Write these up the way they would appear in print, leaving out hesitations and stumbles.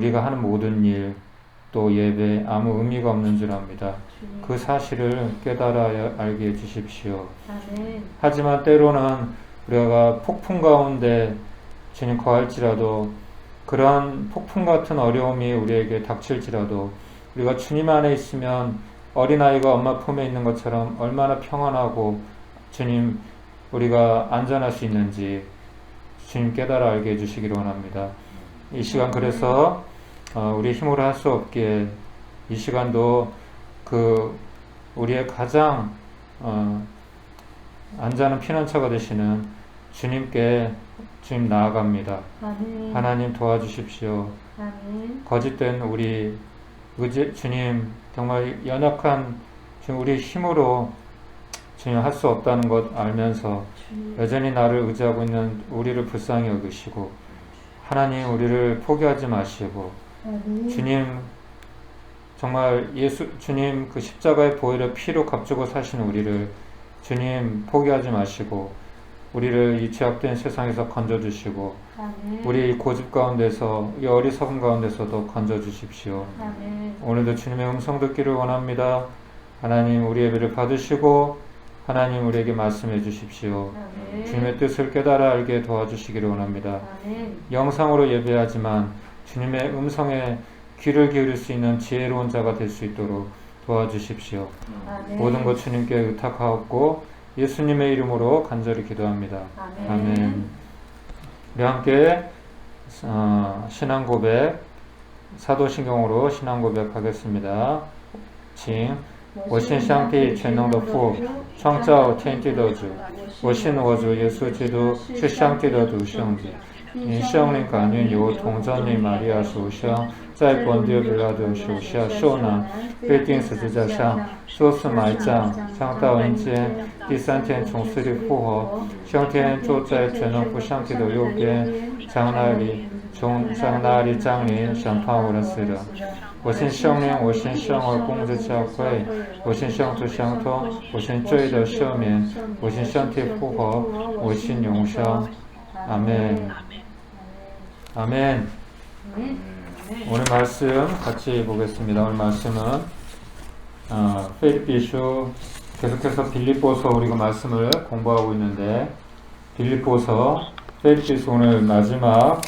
우리가 하는 모든 일, 또 예배 아무 의미가 없는 줄 압니다. 그 사실을 깨달아 알게 해주십시오. 하지만 때로는 우리가 폭풍 가운데 주님 거할지라도, 그런 폭풍 같은 어려움이 우리에게 닥칠지라도 우리가 주님 안에 있으면 어린아이가 엄마 품에 있는 것처럼 얼마나 평안하고 주님 우리가 안전할 수 있는지 주님 깨달아 알게 해주시기를 원합니다. 이 시간 그래서 우리 힘으로 할 수 없기에 이 시간도 우리의 가장 안전한 피난처가 되시는 주님께 주님 나아갑니다. 하나님 도와주십시오. 거짓된 우리 주님, 정말 연약한 주님, 우리 힘으로 주님 할 수 없다는 것 알면서 여전히 나를 의지하고 있는 우리를 불쌍히 여기시고, 하나님 우리를 포기하지 마시고, 주님 정말 주님 그 십자가의 보혈의 피로 값주고 사시는 우리를 주님 포기하지 마시고, 우리를 이 죄악된 세상에서 건져주시고, 우리 고집 가운데서, 이 어리석음 가운데서도 건져주십시오. 오늘도 주님의 음성 듣기를 원합니다. 하나님 우리 예배를 받으시고 하나님 우리에게 말씀해 주십시오. 주님의 뜻을 깨달아 알게 도와주시기를 원합니다. 영상으로 예배하지만 주님의 음성에 귀를 기울일 수 있는 지혜로운 자가 될 수 있도록 도와주십시오. 모든 것 주님께 의탁하옵고 예수님의 이름으로 간절히 기도합니다. 아멘. 우리 함께 신앙 고백, 사도신경으로 신앙 고백하겠습니다. 请我信上帝全能的父，创造天地的主，我信我主耶稣基督是上帝的独生子，因圣灵感孕由童贞女玛利亚所生，在本地比拉多手下受难，被钉死在上，受死埋葬，上到人间，第三天从死里复活，升天坐在全能父上帝的右边，从那里降临审判我的死人。我信圣灵，我信圣而公之教会，我信圣徒相通，我信罪的赦免，我信身体复活，我信永生。아멘. 아멘. 오늘 말씀 같이 보겠습니다. 오늘 말씀은 필립비서, 계속해서 빌립보서 우리가 말씀을 공부하고 있는데, 빌립보서 필립비서 오늘 마지막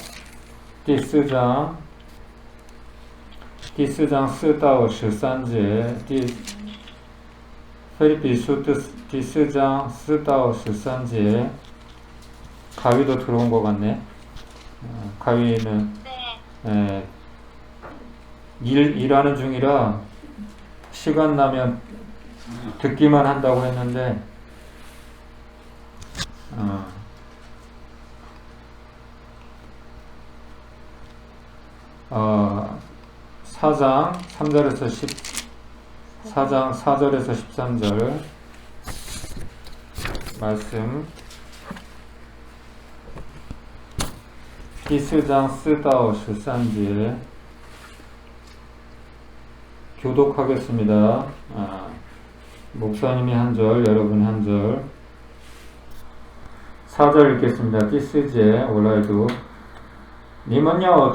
第四章4到13节，필립비서第四章4到13节. 가위도 들어온 것 같네. 가위는 일하는 중이라 시간 나면 듣기만 한다고 했는데 4장 4절에서 13절 말씀, 第四章4到13节 교독하겠습니다. 목사님이 한 절, 여러분 한 절. 4절 읽겠습니다. 第四节我来读。你们要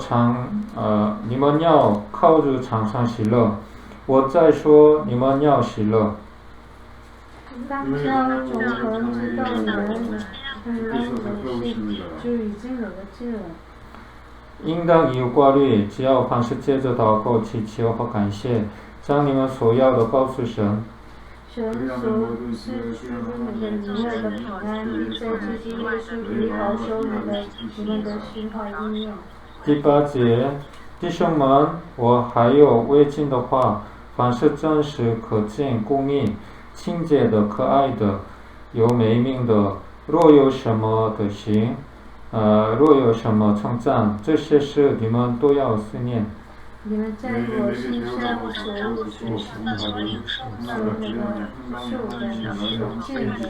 靠着常常喜乐，我再说你们要喜乐。当将如何知道你们平安的事，就已经有了记了。应当以挂虑，只要凡事借着祷告、祈求和感谢，将你们所要的告诉神。神所赐出你们的一切的平安，并在基督耶稣里保守你们的心怀意念。第8节，弟兄们，我还有未尽的话，凡是真实、可敬、公义、清洁的、可爱的、有美名的，若有什么德行，若有什么称赞，这些事你们都要思念。你们在我身上所入所行的，所那个受的、所见的、所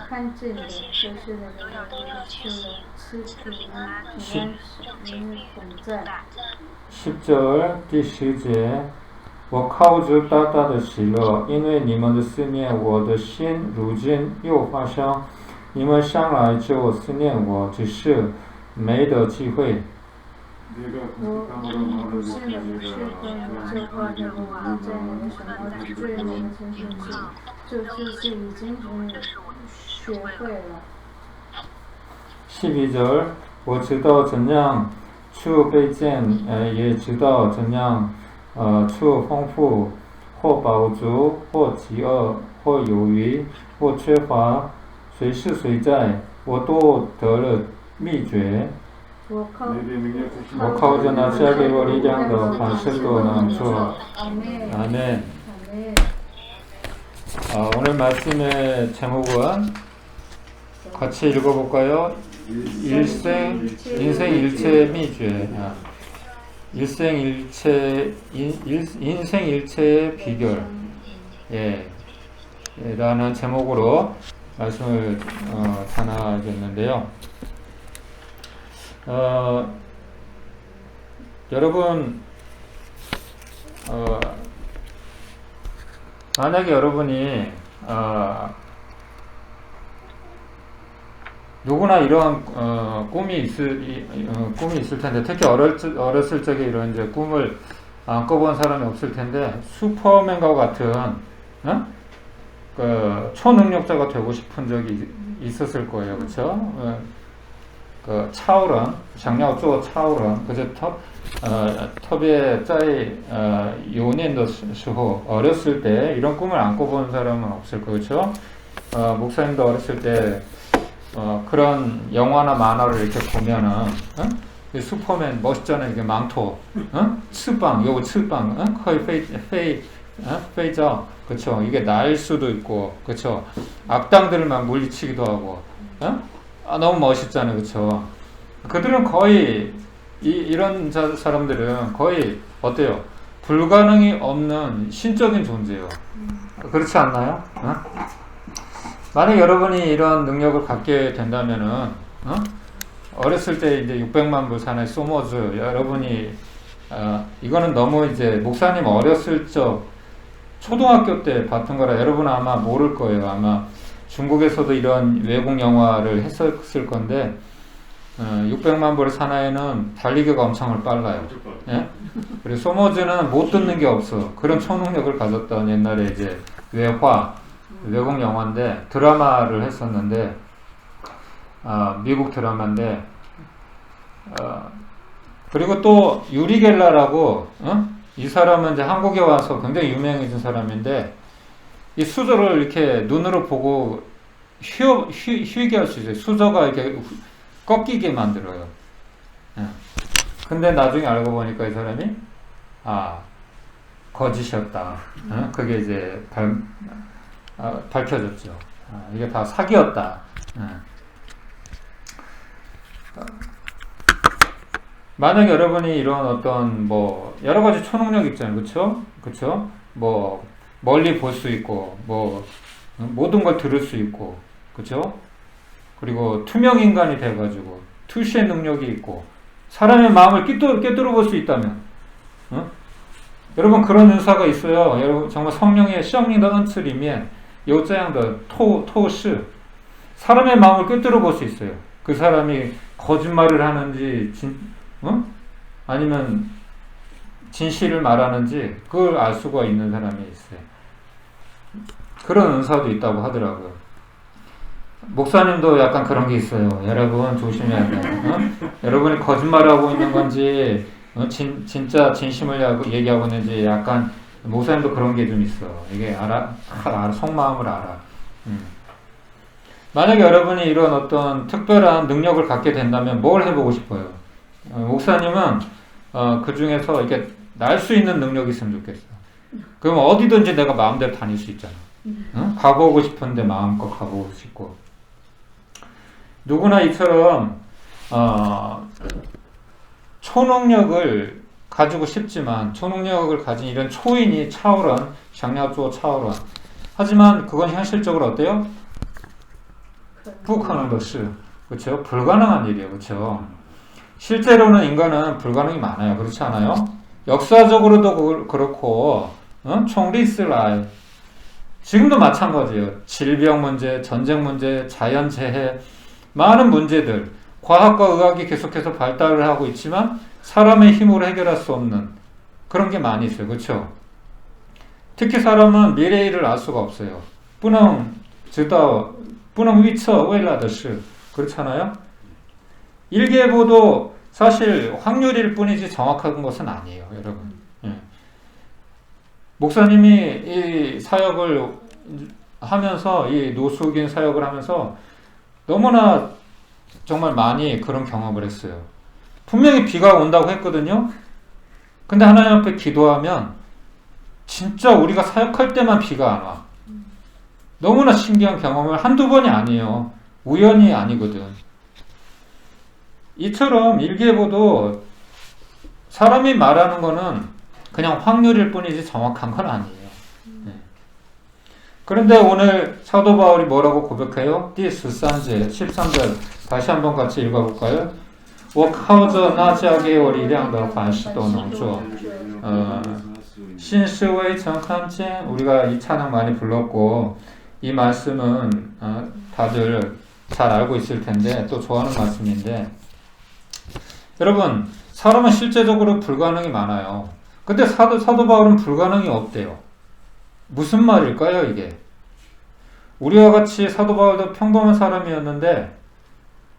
看见的，这是的都要赐平安，平安永远同在。10절第10节，我靠着大大的喜乐，因为你们的思念，我的心如今又发生。你们向来就思念我，只是没得机会。我不是的不是跟你这话的我在你的什么罪名的身份是，就是已经学会了。12절 我知道怎样去卑贱，也知道怎样去丰富，或饱足，或饥饿，或有余，或缺乏，随时随在，我都得了秘诀。我靠着那加给我力量的凡事都能做。아멘. 오늘 말씀의 제목은 같이 읽어볼까요? 인생 일체의 미죄. 인생 일체의 비결. 라는 제목으로 말씀을 전하겠는데요. 여러분, 만약에 여러분이 누구나 이러한 꿈이 있을 텐데, 특히 어렸을 적에 이런 이제 꿈을 안 꿔본 사람이 없을 텐데, 슈퍼맨과 같은 그 초능력자가 되고 싶은 적이 있었을 거예요, 그렇죠? 그 차오런, 장야오조 차오런, 그저特别在 요년의 시호 어렸을 때 이런 꿈을 안 꿔본 사람은 없을 거예요, 그렇죠? 목사님도 어렸을 때 그런 영화나 만화를 이렇게 보면은 슈퍼맨 멋있잖아요, 이게 망토, 츠빵, 요거 츠빵, 거의 페이저, 그렇죠? 이게 날 수도 있고, 그렇죠? 악당들을 막 물리치기도 하고, 너무 멋있잖아요, 그렇죠? 그들은 거의 이런 사람들은 거의 어때요? 불가능이 없는 신적인 존재예요. 그렇지 않나요? 만약 여러분이 이런 능력을 갖게 된다면은 어렸을 때 이제 600만 불 사나이 소모즈 여러분이 이거는 너무 이제 목사님 어렸을 적 초등학교 때 봤던 거라 여러분은 아마 모를 거예요. 아마 중국에서도 이런 외국 영화를 했었을 건데 600만 불 사나이는 달리기가 엄청 빨라요. 예? 그리고 소모즈는 못 듣는 게 없어. 그런 초능력을 가졌던 옛날에 이제 외국 영화인데 드라마를 했었는데 미국 드라마인데 그리고 또 유리 겔라라고 이 사람은 이제 한국에 와서 굉장히 유명해진 사람인데 이 수저를 이렇게 눈으로 보고 휘게 할 수 있어요. 수저가 이렇게 꺾이게 만들어요. 근데 나중에 알고 보니까 이 사람이 거짓이었다. 그게 이제 밝혀졌죠. 이게 다 사기였다. 만약 여러분이 이런 어떤 뭐 여러 가지 초능력 있잖아요, 그렇죠? 그렇죠? 뭐 멀리 볼 수 있고, 뭐 모든 걸 들을 수 있고, 그렇죠? 그리고 투명 인간이 돼가지고 투시의 능력이 있고 사람의 마음을 꿰뚫어 볼 수 있다면, 여러분 그런 은사가 있어요. 여러분 정말 성령의 圣灵的恩赐里面有这样的透视 사람의 마음을 꿰뚫어 볼 수 있어요. 그 사람이 거짓말을 하는지 아니면 진실을 말하는지 그걸 알 수가 있는 사람이 있어요. 그런 은사도 있다고 하더라고요. 목사님도 약간 그런 게 있어요. 여러분 조심해야 돼요. 여러분이 거짓말하고 있는 건지 진짜 진심을 얘기하고 있는지 약간 목사님도 그런 게 좀 있어. 이게 알아 속마음을 알아. 만약에 여러분이 이런 어떤 특별한 능력을 갖게 된다면 뭘 해보고 싶어요? 목사님은 그 중에서 이렇게 날 수 있는 능력이 있으면 좋겠어. 그럼 어디든지 내가 마음대로 다닐 수 있잖아. 가보고 싶은데 마음껏 가보고 싶고. 누구나 이처럼 초능력을 가지고 싶지만 초능력을 가진 이런 초인이 차오런, 장야조 차오런. 하지만 그건 현실적으로 어때요? 부가능한 것이, 그렇죠? 불가능한 일이에요, 그렇죠? 실제로는 인간은 불가능이 많아요, 그렇지 않아요? 역사적으로도 그렇고, 총리스라이 지금도 마찬가지예요. 질병 문제, 전쟁 문제, 자연재해, 많은 문제들, 과학과 의학이 계속해서 발달을 하고 있지만 사람의 힘으로 해결할 수 없는 그런 게 많이 있어요. 그렇죠? 특히 사람은 미래 일을 알 수가 없어요. 不能知道不能预测未来的事 그렇잖아요? 일기예보도 사실 확률일 뿐이지 정확한 것은 아니에요, 여러분. 예. 목사님이 이 사역을 하면서 이 노숙인 사역을 하면서 너무나 정말 많이 그런 경험을 했어요. 분명히 비가 온다고 했거든요. 근데 하나님 앞에 기도하면 진짜 우리가 사역할 때만 비가 안 와. 너무나 신기한 경험을 한두 번이 아니에요. 우연이 아니거든. 이처럼 일기예보도 사람이 말하는 거는 그냥 확률일 뿐이지 정확한 건 아니에요. 네. 그런데 오늘 사도 바울이 뭐라고 고백해요? 第 13절, 13절 다시 한번 같이 읽어볼까요? 我靠着那加给我力量的凡事都能做 신스未曾看见 우리가 이 찬양 많이 불렀고 이 말씀은 다들 잘 알고 있을 텐데 또 좋아하는 말씀인데 여러분 사람은 실제적으로 불가능이 많아요. 근데 사도 바울은 불가능이 없대요. 무슨 말일까요 이게? 우리와 같이 사도 바울도 평범한 사람이었는데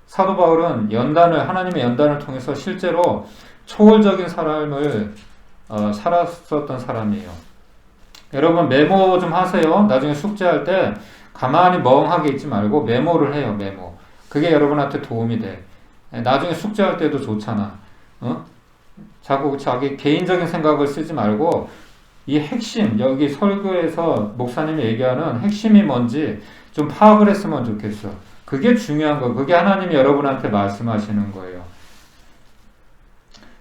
사도 바울은 하나님의 연단을 통해서 실제로 초월적인 삶을 살았었던 사람이에요. 여러분 메모 좀 하세요. 나중에 숙제할 때 가만히 멍하게 있지 말고 메모를 해요. 메모. 그게 여러분한테 도움이 돼. 나중에 숙제할 때도 좋잖아. 자꾸 자기 개인적인 생각을 쓰지 말고 이 핵심, 여기 설교에서 목사님이 얘기하는 핵심이 뭔지 좀 파악을 했으면 좋겠어. 그게 중요한 거. 그게 하나님이 여러분한테 말씀하시는 거예요.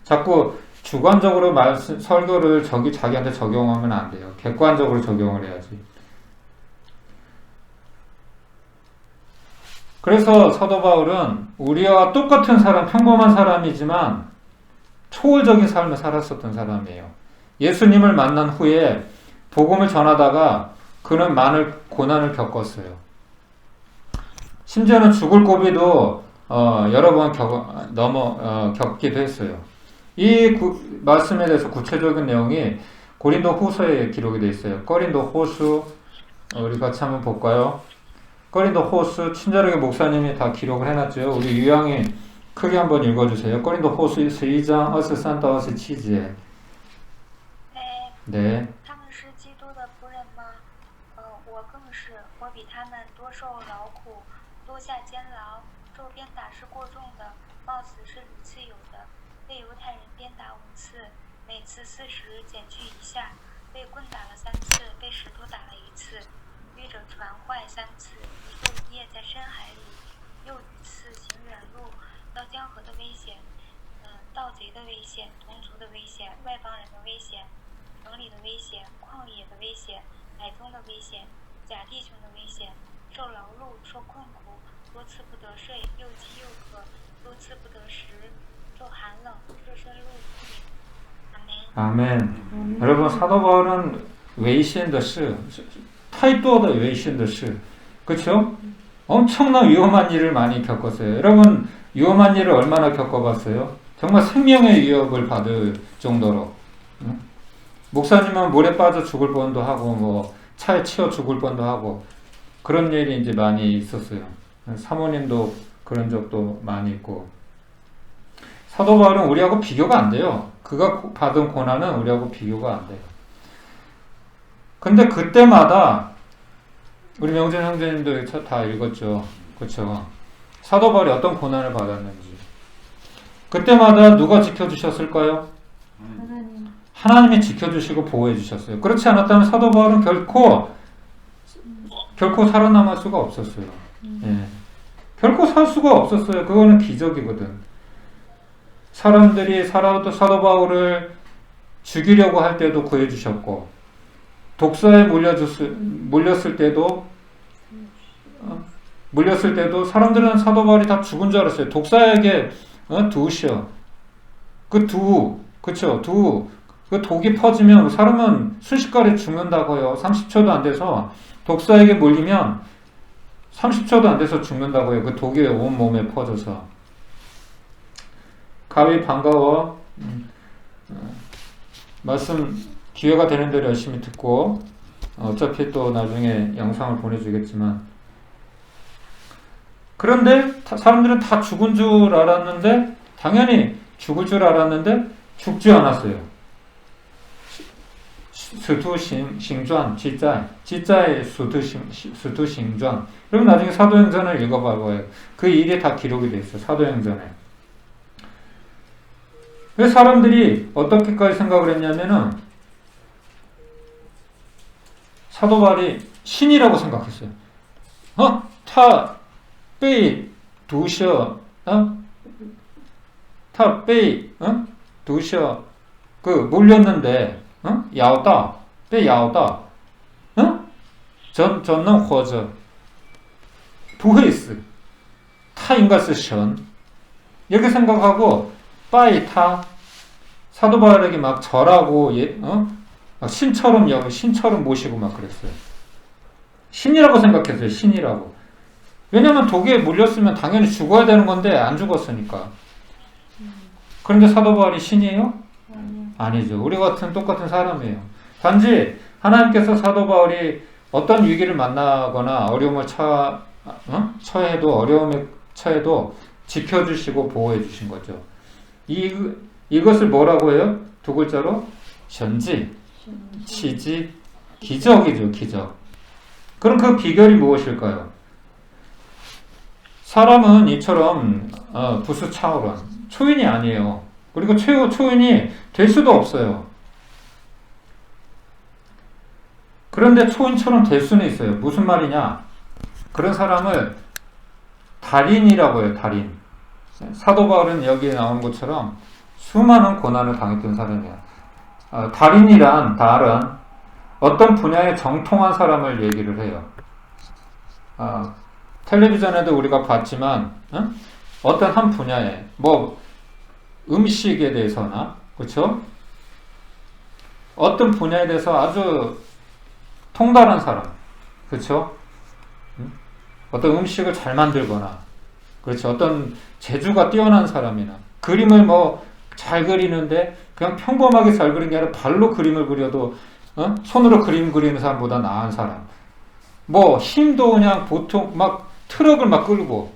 자꾸 주관적으로 설교를 자기한테 적용하면 안 돼요. 객관적으로 적용을 해야지. 그래서 사도 바울은 우리와 똑같은 사람, 평범한 사람이지만 초월적인 삶을 살았었던 사람이에요. 예수님을 만난 후에 복음을 전하다가 그는 많은 고난을 겪었어요. 심지어는 죽을 고비도 여러 번 겪기도 했어요. 이 말씀에 대해서 구체적인 내용이 고린도 후서에 기록이 되어 있어요. 고린도 호수 우리 같이 한번 볼까요? 고린도 호수 친절하게 목사님이 다 기록을 해놨죠. 우리 유양이 크게 한번 읽어주세요. 고린도 호수 12장 23到 27节. 네. 他们是基督的仆人吗？我更是，我比他们多受劳苦，多下监牢，受鞭打是过重的，冒死是屡次有的。被犹太人鞭打5次，每次40减去1下；被棍打了3次，被石头打了1次；遇着船坏3次，一个一夜在深海里；又屡次行远路，到江河的危险，盗贼的危险，同族的危险，外邦人的危险。城里的危险，旷野的危险，海中的危险，假弟兄的危险，受劳碌，受困苦，多次不得睡，又饥又渴，多次不得食，受寒冷，热身露体。아멘. 여러분 사도 바울은 危险的事太多的危险的事 그렇죠? 엄청난 위험한 일을 많이 겪었어요. 여러분 위험한 일을 얼마나 겪어봤어요? 정말 생명의 위협을 받을 정도로. 목사님은 물에 빠져 죽을 뻔도 하고 뭐 차에 치여 죽을 뻔도 하고 그런 일이 이제 많이 있었어요. 사모님도 그런 적도 많이 있고. 사도 바울은 우리하고 비교가 안 돼요. 그가 받은 고난은 우리하고 비교가 안 돼요. 근데 그때마다 우리 명준 형제님도 다 읽었죠. 그렇죠? 사도 바울이 어떤 고난을 받았는지. 그때마다 누가 지켜주셨을까요? 하나님이 지켜주시고 보호해주셨어요. 그렇지 않았다면 사도 바울은 결코 살아남을 수가 없었어요. 예. 결코 살 수가 없었어요. 그거는 기적이거든. 사람들이 사도 바울을 죽이려고 할 때도 구해주셨고 독사에 물렸을 때도 사람들은 사도 바울이 다 죽은 줄 알았어요. 독사에게 두우셔. 그쵸? 그 독이 퍼지면 사람은 순식간에 죽는다고요. 30초도 안 돼서 독사에게 물리면 30초도 안 돼서 죽는다고요. 그 독이 온 몸에 퍼져서. 가위 반가워. 말씀 기회가 되는 대로 열심히 듣고 어차피 또 나중에 영상을 보내주겠지만 그런데 사람들은 다 죽은 줄 알았는데 당연히 죽을 줄 알았는데 죽지 않았어요. 수두싱좌 지자의 수두싱좌. 그럼 나중에 사도행전을 읽어봐봐요. 그 일이 다 기록이 돼 있어요. 사도행전에. 왜 사람들이 어떻게까지 생각을 했냐면은 사도 바울이 신이라고 생각했어요. 타 베이 두셔, 타 베이 두셔 그 몰렸는데, 야오다 베이 야오다, 전능 호저 부헤이스 타 인가스 션 이렇게 생각하고 빠이 타 사도 바울에게 막 절하고 막 신처럼 모시고 막 그랬어요. 신이라고 생각했어요. 신이라고. 왜냐면 독에 물렸으면 당연히 죽어야 되는 건데 안 죽었으니까. 그런데 사도 바울이 신이에요? 아니죠. 우리 같은 똑같은 사람이에요. 단지 하나님께서 사도 바울이 어떤 위기를 만나거나 어려움을 어려움에 처해도 지켜주시고 보호해 주신 거죠. 이것을 뭐라고 해요? 두 글자로 전지, 치지, 기적이죠. 기적. 그럼 그 비결이 무엇일까요? 사람은 이처럼 부수차오런 초인이 아니에요. 그리고 초인이 될 수도 없어요. 그런데 초인처럼 될 수는 있어요. 무슨 말이냐? 그런 사람을 달인이라고 해요. 달인. 사도 바울은 여기에 나온 것처럼 수많은 고난을 당했던 사람이야. 달인이란 어떤 분야에 정통한 사람을 얘기를 해요. 텔레비전에도 우리가 봤지만 어떤 한 분야에 뭐 음식에 대해서나 그렇죠? 어떤 분야에 대해서 아주 통달한 사람 그렇죠? 어떤 음식을 잘 만들거나 그렇죠? 어떤 재주가 뛰어난 사람이나 그림을 뭐 잘 그리는데 그냥 평범하게 잘 그린 게 아니라 발로 그림을 그려도 손으로 그림 그리는 사람보다 나은 사람 뭐 힘도 그냥 보통 막 트럭을 막 끌고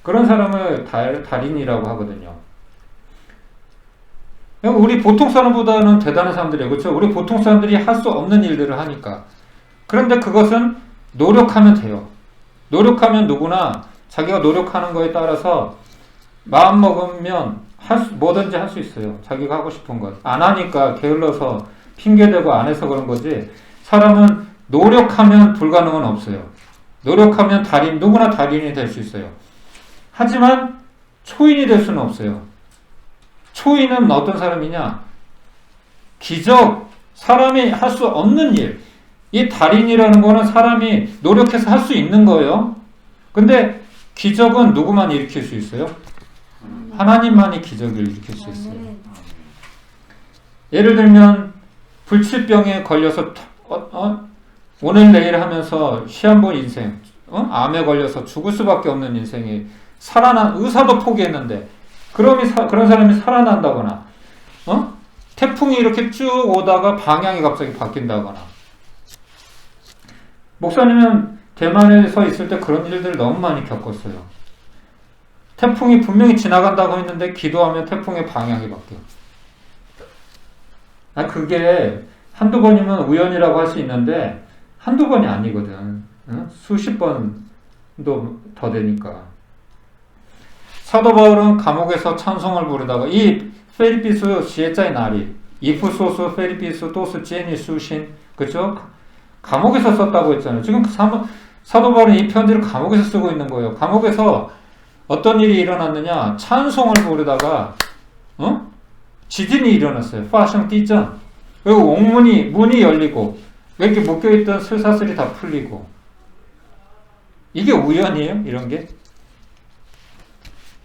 그런 사람을 달인이라고 하거든요. 우리 보통 사람보다는 대단한 사람들이에요. 그렇죠? 우리 보통 사람들이 할 수 없는 일들을 하니까. 그런데 그것은 노력하면 돼요. 노력하면 누구나 자기가 노력하는 거에 따라서 마음 먹으면 뭐든지 할 수 있어요. 자기가 하고 싶은 것. 안 하니까 게을러서 핑계대고 안 해서 그런 거지. 사람은 노력하면 불가능은 없어요. 노력하면 누구나 달인이 될 수 있어요. 하지만 초인이 될 수는 없어요. 초인은 어떤 사람이냐? 기적, 사람이 할 수 없는 일. 이 달인이라는 거는 사람이 노력해서 할 수 있는 거예요. 근데 기적은 누구만 일으킬 수 있어요? 하나님만이 기적을 일으킬 수 있어요. 예를 들면 불치병에 걸려서 오늘 내일 하면서 시한 번 인생, 암에 걸려서 죽을 수밖에 없는 인생이 의사도 포기했는데 그런 사람이 살아난다거나 태풍이 이렇게 쭉 오다가 방향이 갑자기 바뀐다거나 목사님은 대만에 서 있을 때 그런 일들을 너무 많이 겪었어요. 태풍이 분명히 지나간다고 했는데 기도하면 태풍의 방향이 바뀌어. 그게 한두 번이면 우연이라고 할 수 있는데 한두 번이 아니거든. 수십 번도 더 되니까. 사도 바울은 감옥에서 찬송을 부르다가 이 페리피스 시에짜의 날이 이프소스 페리피스 또스 제니 수신 그쵸? 감옥에서 썼다고 했잖아요. 지금 사도 바울은 이 편지를 감옥에서 쓰고 있는 거예요. 감옥에서 어떤 일이 일어났느냐? 찬송을 부르다가 지진이 일어났어요. 파성 띠전. 그리고 문이 열리고 이렇게 묶여있던 쇠사슬이 다 풀리고. 이게 우연이에요? 이런 게?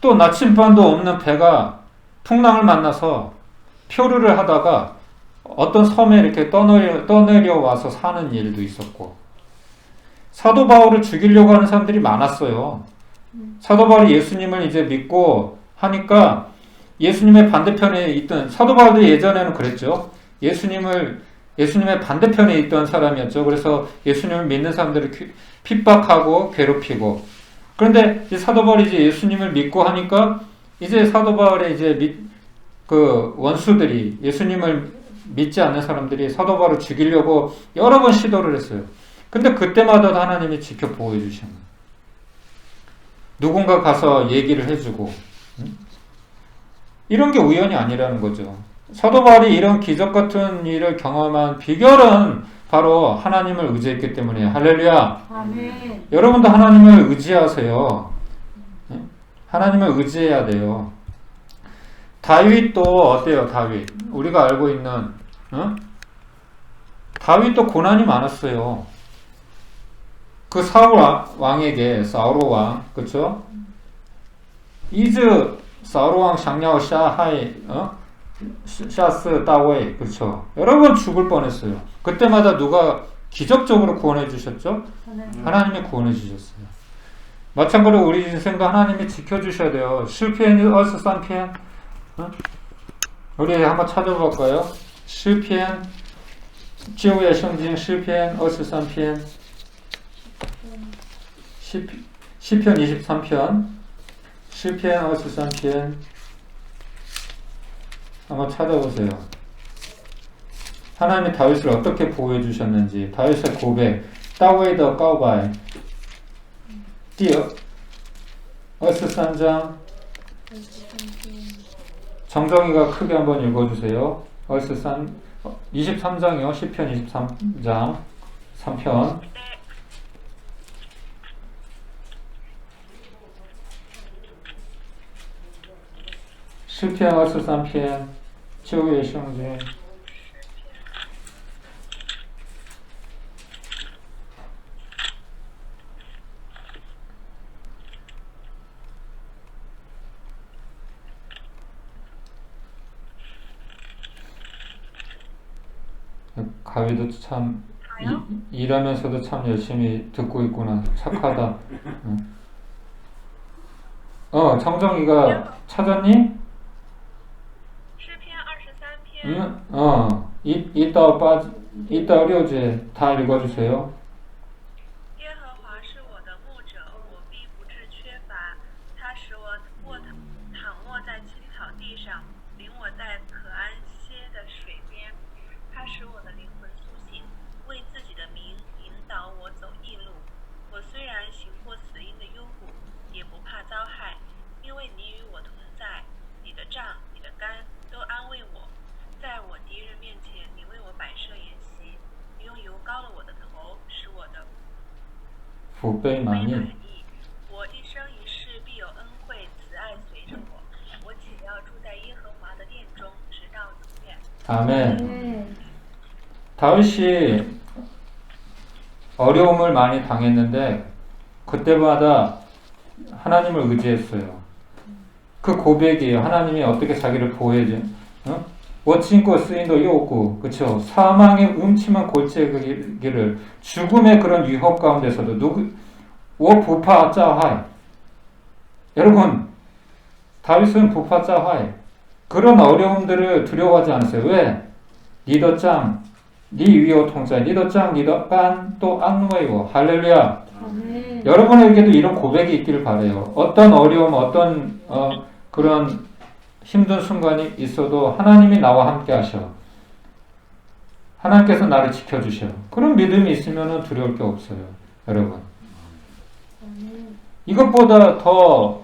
또 나침반도 없는 배가 풍랑을 만나서 표류를 하다가 어떤 섬에 이렇게 떠내려 와서 사는 일도 있었고. 사도 바울을 죽이려고 하는 사람들이 많았어요. 사도 바울이 예수님을 이제 믿고 하니까 예수님의 반대편에 있던 사도 바울도 예전에는 그랬죠. 예수님의 반대편에 있던 사람이었죠. 그래서 예수님을 믿는 사람들을 핍박하고 괴롭히고. 그런데 이제 사도 바울이 이제 예수님을 믿고 하니까 이제 사도 바울의 이제 그 원수들이 예수님을 믿지 않는 사람들이 사도 바울을 죽이려고 여러 번 시도를 했어요. 근데 그때마다 하나님이 지켜 보호해 주시는 거예요. 누군가 가서 얘기를 해주고 이런 게 우연이 아니라는 거죠. 사도 바울이 이런 기적 같은 일을 경험한 비결은 바로 하나님을 의지했기 때문에 할렐루야. 아멘. 여러분도 하나님을 의지하세요. 하나님을 의지해야 돼요. 다윗도 어때요? 다윗 우리가 알고 있는 다윗도 고난이 많았어요. 그 사울 왕에게 사울 왕 그렇죠? 이즈 사울 왕 샹냐오 샤하이 샤스 다웨이 그렇죠? 여러 번 죽을 뻔했어요. 그때마다 누가 기적적으로 구원해 주셨죠? 하나님이 구원해 주셨어요. 마찬가지로 우리 인생도 하나님이 지켜주셔야 돼요. 시편 23편 우리 한번 찾아볼까요? 시편 旧约圣经诗篇23편 시편 23편 시편 23편 한번 찾아보세요. 하나님이 다윗을 어떻게 보호해 주셨는지 다윗의 고백 다윗의告白 第23장 정정이가 크게 한번 읽어주세요. 23장이요. 시편 23장 3편 시편 23편 旧约圣经가위도 참 일하면서도 참 열심히 듣고 있구나. 착하다. 정정이가 찾았니? 시편 23편 1到 6제 다 읽어주세요. 耶和华是我的牧者，我必不致缺乏。他使我躺卧在青草地上，领我在可安歇的水边。他使我的灵魂苏醒，为自己的名引导我走义路。我虽然行过死荫的幽谷，也不怕遭害，因为你与我同在。你的杖、你的竿都安慰我。在我敌人面前，你为我摆设筵席，你用油膏了我的头，使我的福杯满溢。我一生一世必有恩惠慈爱随着我，我且要住在耶和华的殿中，直到永远。 아멘. 다윗이 어려움을 많이 당했는데 그때마다 하나님을 의지했어요. 그 고백이에요. 하나님이 어떻게 자기를 보호해줘. 워친고 쓰인도 요구 그쵸? 사망의 음침한 골짜기 그 길을 죽음의 그런 위협 가운데서도 부파 짜하이 여러분 다윗은 부파 짜하이 그런 어려움들을 두려워하지 않았어요. 왜? 니더짱 니 위오 통짜 니더짱 니더깐 또 안웨이워 할렐루야. 아멘. 여러분에게도 이런 고백이 있기를 바라요. 어떤 어려움 어떤 그런 힘든 순간이 있어도 하나님이 나와 함께 하셔. 하나님께서 나를 지켜주셔. 그런 믿음이 있으면 두려울 게 없어요. 여러분. 이것보다 더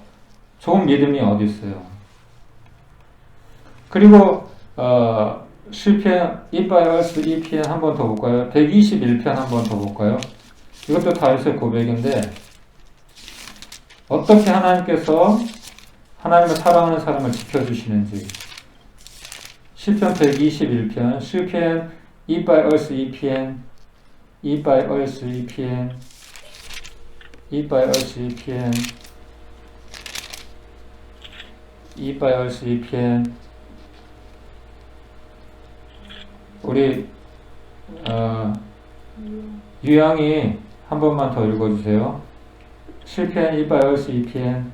좋은 믿음이 어디 있어요. 그리고 시편 122편 한 번 더 볼까요? 121편 한 번 더 볼까요? 이것도 다윗의 고백인데 어떻게 하나님께서 하나님을 사랑하는 사람을 지켜주시는지 시편 121편 시편 122편 122편 222편 우리 유양이 한 번만 더 읽어주세요. 시편 122편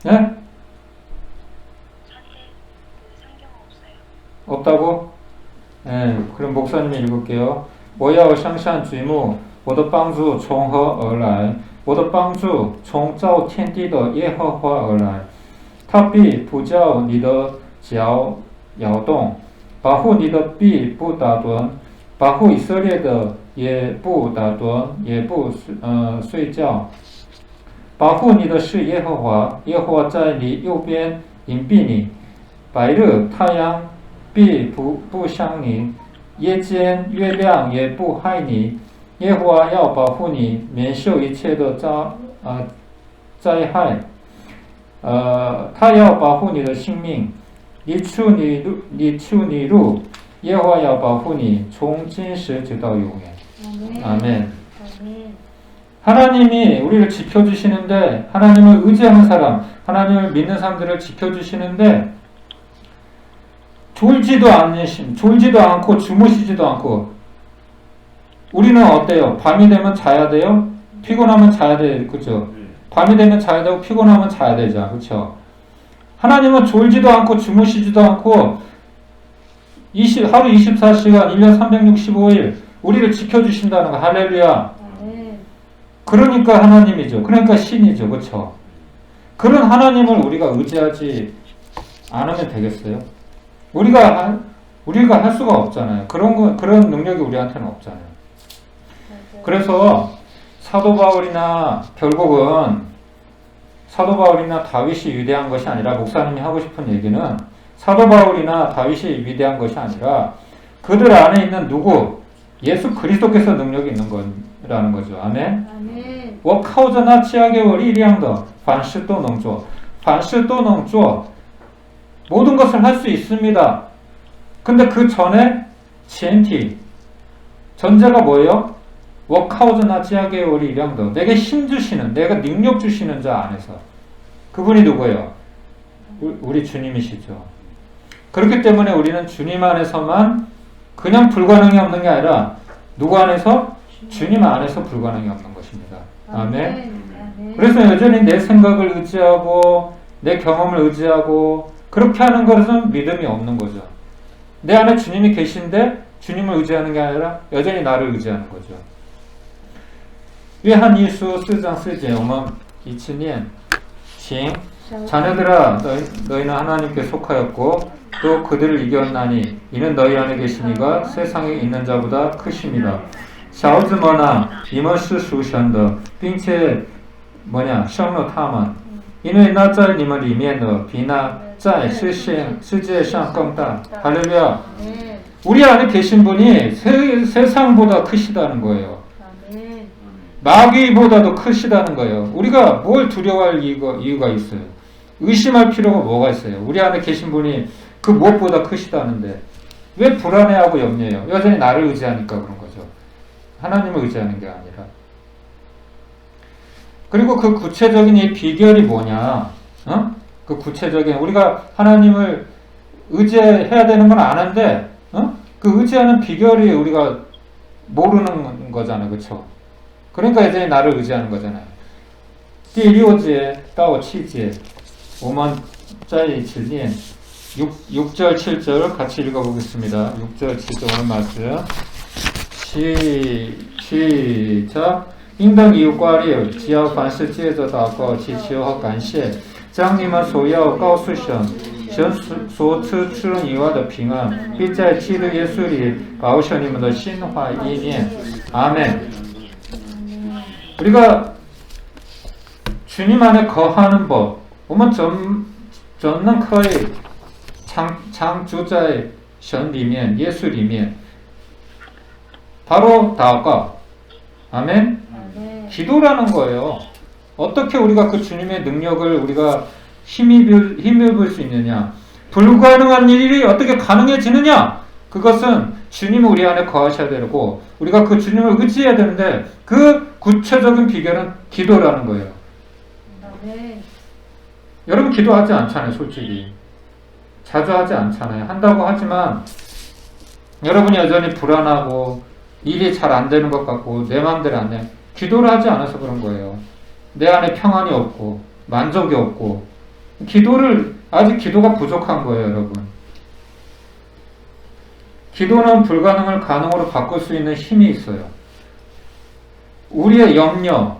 예? 상경 없어요. 없다고? 예, 그럼 목사님이 읽을게요. 我要向善举目，我的帮助从何而来？我的帮助从造天地的耶和华而来。他必不叫你的脚摇动，保护你的臂不打盹，保护以色列的也不打盹，也不睡觉。保护你的是耶和华，耶和华在你右边隐蔽你。白日太阳必不伤你，夜间月亮也不害你。耶和华要保护你，免受一切的灾害。他要保护你的性命，你出你入，耶和华要保护你，从今时直到永远。 아멘. 하나님이 우리를 지켜주시는데, 하나님을 의지하는 사람, 하나님을 믿는 사람들을 지켜주시는데, 졸지도 않고 주무시지도 않고. 우리는 어때요? 밤이 되면 자야 돼요? 피곤하면 자야 돼요. 그죠? 밤이 되면 자야 되고 피곤하면 자야 되죠. 그렇죠? 하나님은 졸지도 않고 주무시지도 않고 하루 24시간 1년 365일 우리를 지켜주신다는 거. 할렐루야. 그러니까 하나님이죠. 그러니까 신이죠. 그렇죠? 그런 하나님을 우리가 의지하지 않으면 되겠어요? 우리가 할 수가 없잖아요. 그런 능력이 우리한테는 없잖아요. 그래서 사도 바울이나 다윗이 위대한 것이 아니라, 목사님이 하고 싶은 얘기는 사도 바울이나 다윗이 위대한 것이 아니라 그들 안에 있는 누구? 예수 그리스도께서 능력이 있는 거라는 거죠. 아멘. 我靠着那加给我力量的凡事都能做 모든 것을 할 수 있습니다. 근데 그 전에 전제가 뭐예요? 我靠着那加给我力量的 내게 힘 주시는, 내가 능력 주시는 자 안에서. 그분이 누구예요? 우리 주님이시죠. 그렇기 때문에 우리는 주님 안에서만, 그냥 불가능이 없는 게 아니라 누구 안에서? 주님 안에서 불가능이 없는 것입니다. 아멘. 그래서 여전히 내 생각을 의지하고 내 경험을 의지하고 그렇게 하는 것은 믿음이 없는 거죠. 내 안에 주님이 계신데 주님을 의지하는 게 아니라 여전히 나를 의지하는 거죠. 요한일서 4장 4절, 我们一起念. 자녀들아, 너희는 하나님께 속하였고 또 그들을 이겼나니 이는 너희 안에 계신 이가 세상에 있는 자보다 크십니다. 小子们啊，你们是属神的，并且生了他们，因为那在你们里面的比那在世界上更大。 할렐루야. 우리 안에 계신 분이 세상보다 크시다는 거예요. 마귀보다도 크시다는 거예요. 우리가 뭘 두려워할 이유가 있어요? 의심할 필요가 뭐가 있어요? 우리 안에 계신 분이 그 무엇보다 크시다는데 왜 불안해하고 염려해요? 여전히 나를 의지하니까 그런 거죠. 하나님을 의지하는 게 아니라. 그리고 그 구체적인 이 비결이 뭐냐? 그 구체적인, 우리가 하나님을 의지해야 되는 건 아는데, 그 의지하는 비결이 우리가 모르는 거잖아요. 그쵸? 그러니까 여전히 나를 의지하는 거잖아요. 第6节到7节 我们在一起念 6절 7절 같이 읽어보겠습니다. 6절 7절 오늘 말씀 시작. 应当有挂虑，只要凡事借着祷告、祈求和感谢，将你们所要告诉神，神所赐人以外的平安，必在基督耶稣里保守你们的心怀意念。 아멘. 우리가 주님 안에 거하는 법, 我们怎能可以常住在神里面、耶稣里面？ 바로祷告. 아멘. 기도라는 거예요. 어떻게 우리가 그 주님의 능력을 우리가 힘입을 수 있느냐? 불가능한 일이 어떻게 가능해지느냐? 그것은 주님이 우리 안에 거하셔야 되고 우리가 그 주님을 의지해야 되는데 그 구체적인 비결은 기도라는 거예요. 여러분 기도하지 않잖아요. 솔직히 자주 하지 않잖아요. 한다고 하지만 여러분이 여전히 불안하고 일이 잘 안 되는 것 같고 내 마음대로 안 돼. 기도를 하지 않아서 그런 거예요. 내 안에 평안이 없고 만족이 없고 아직 기도가 부족한 거예요, 여러분. 기도는 불가능을 가능으로 바꿀 수 있는 힘이 있어요. 우리의 염려,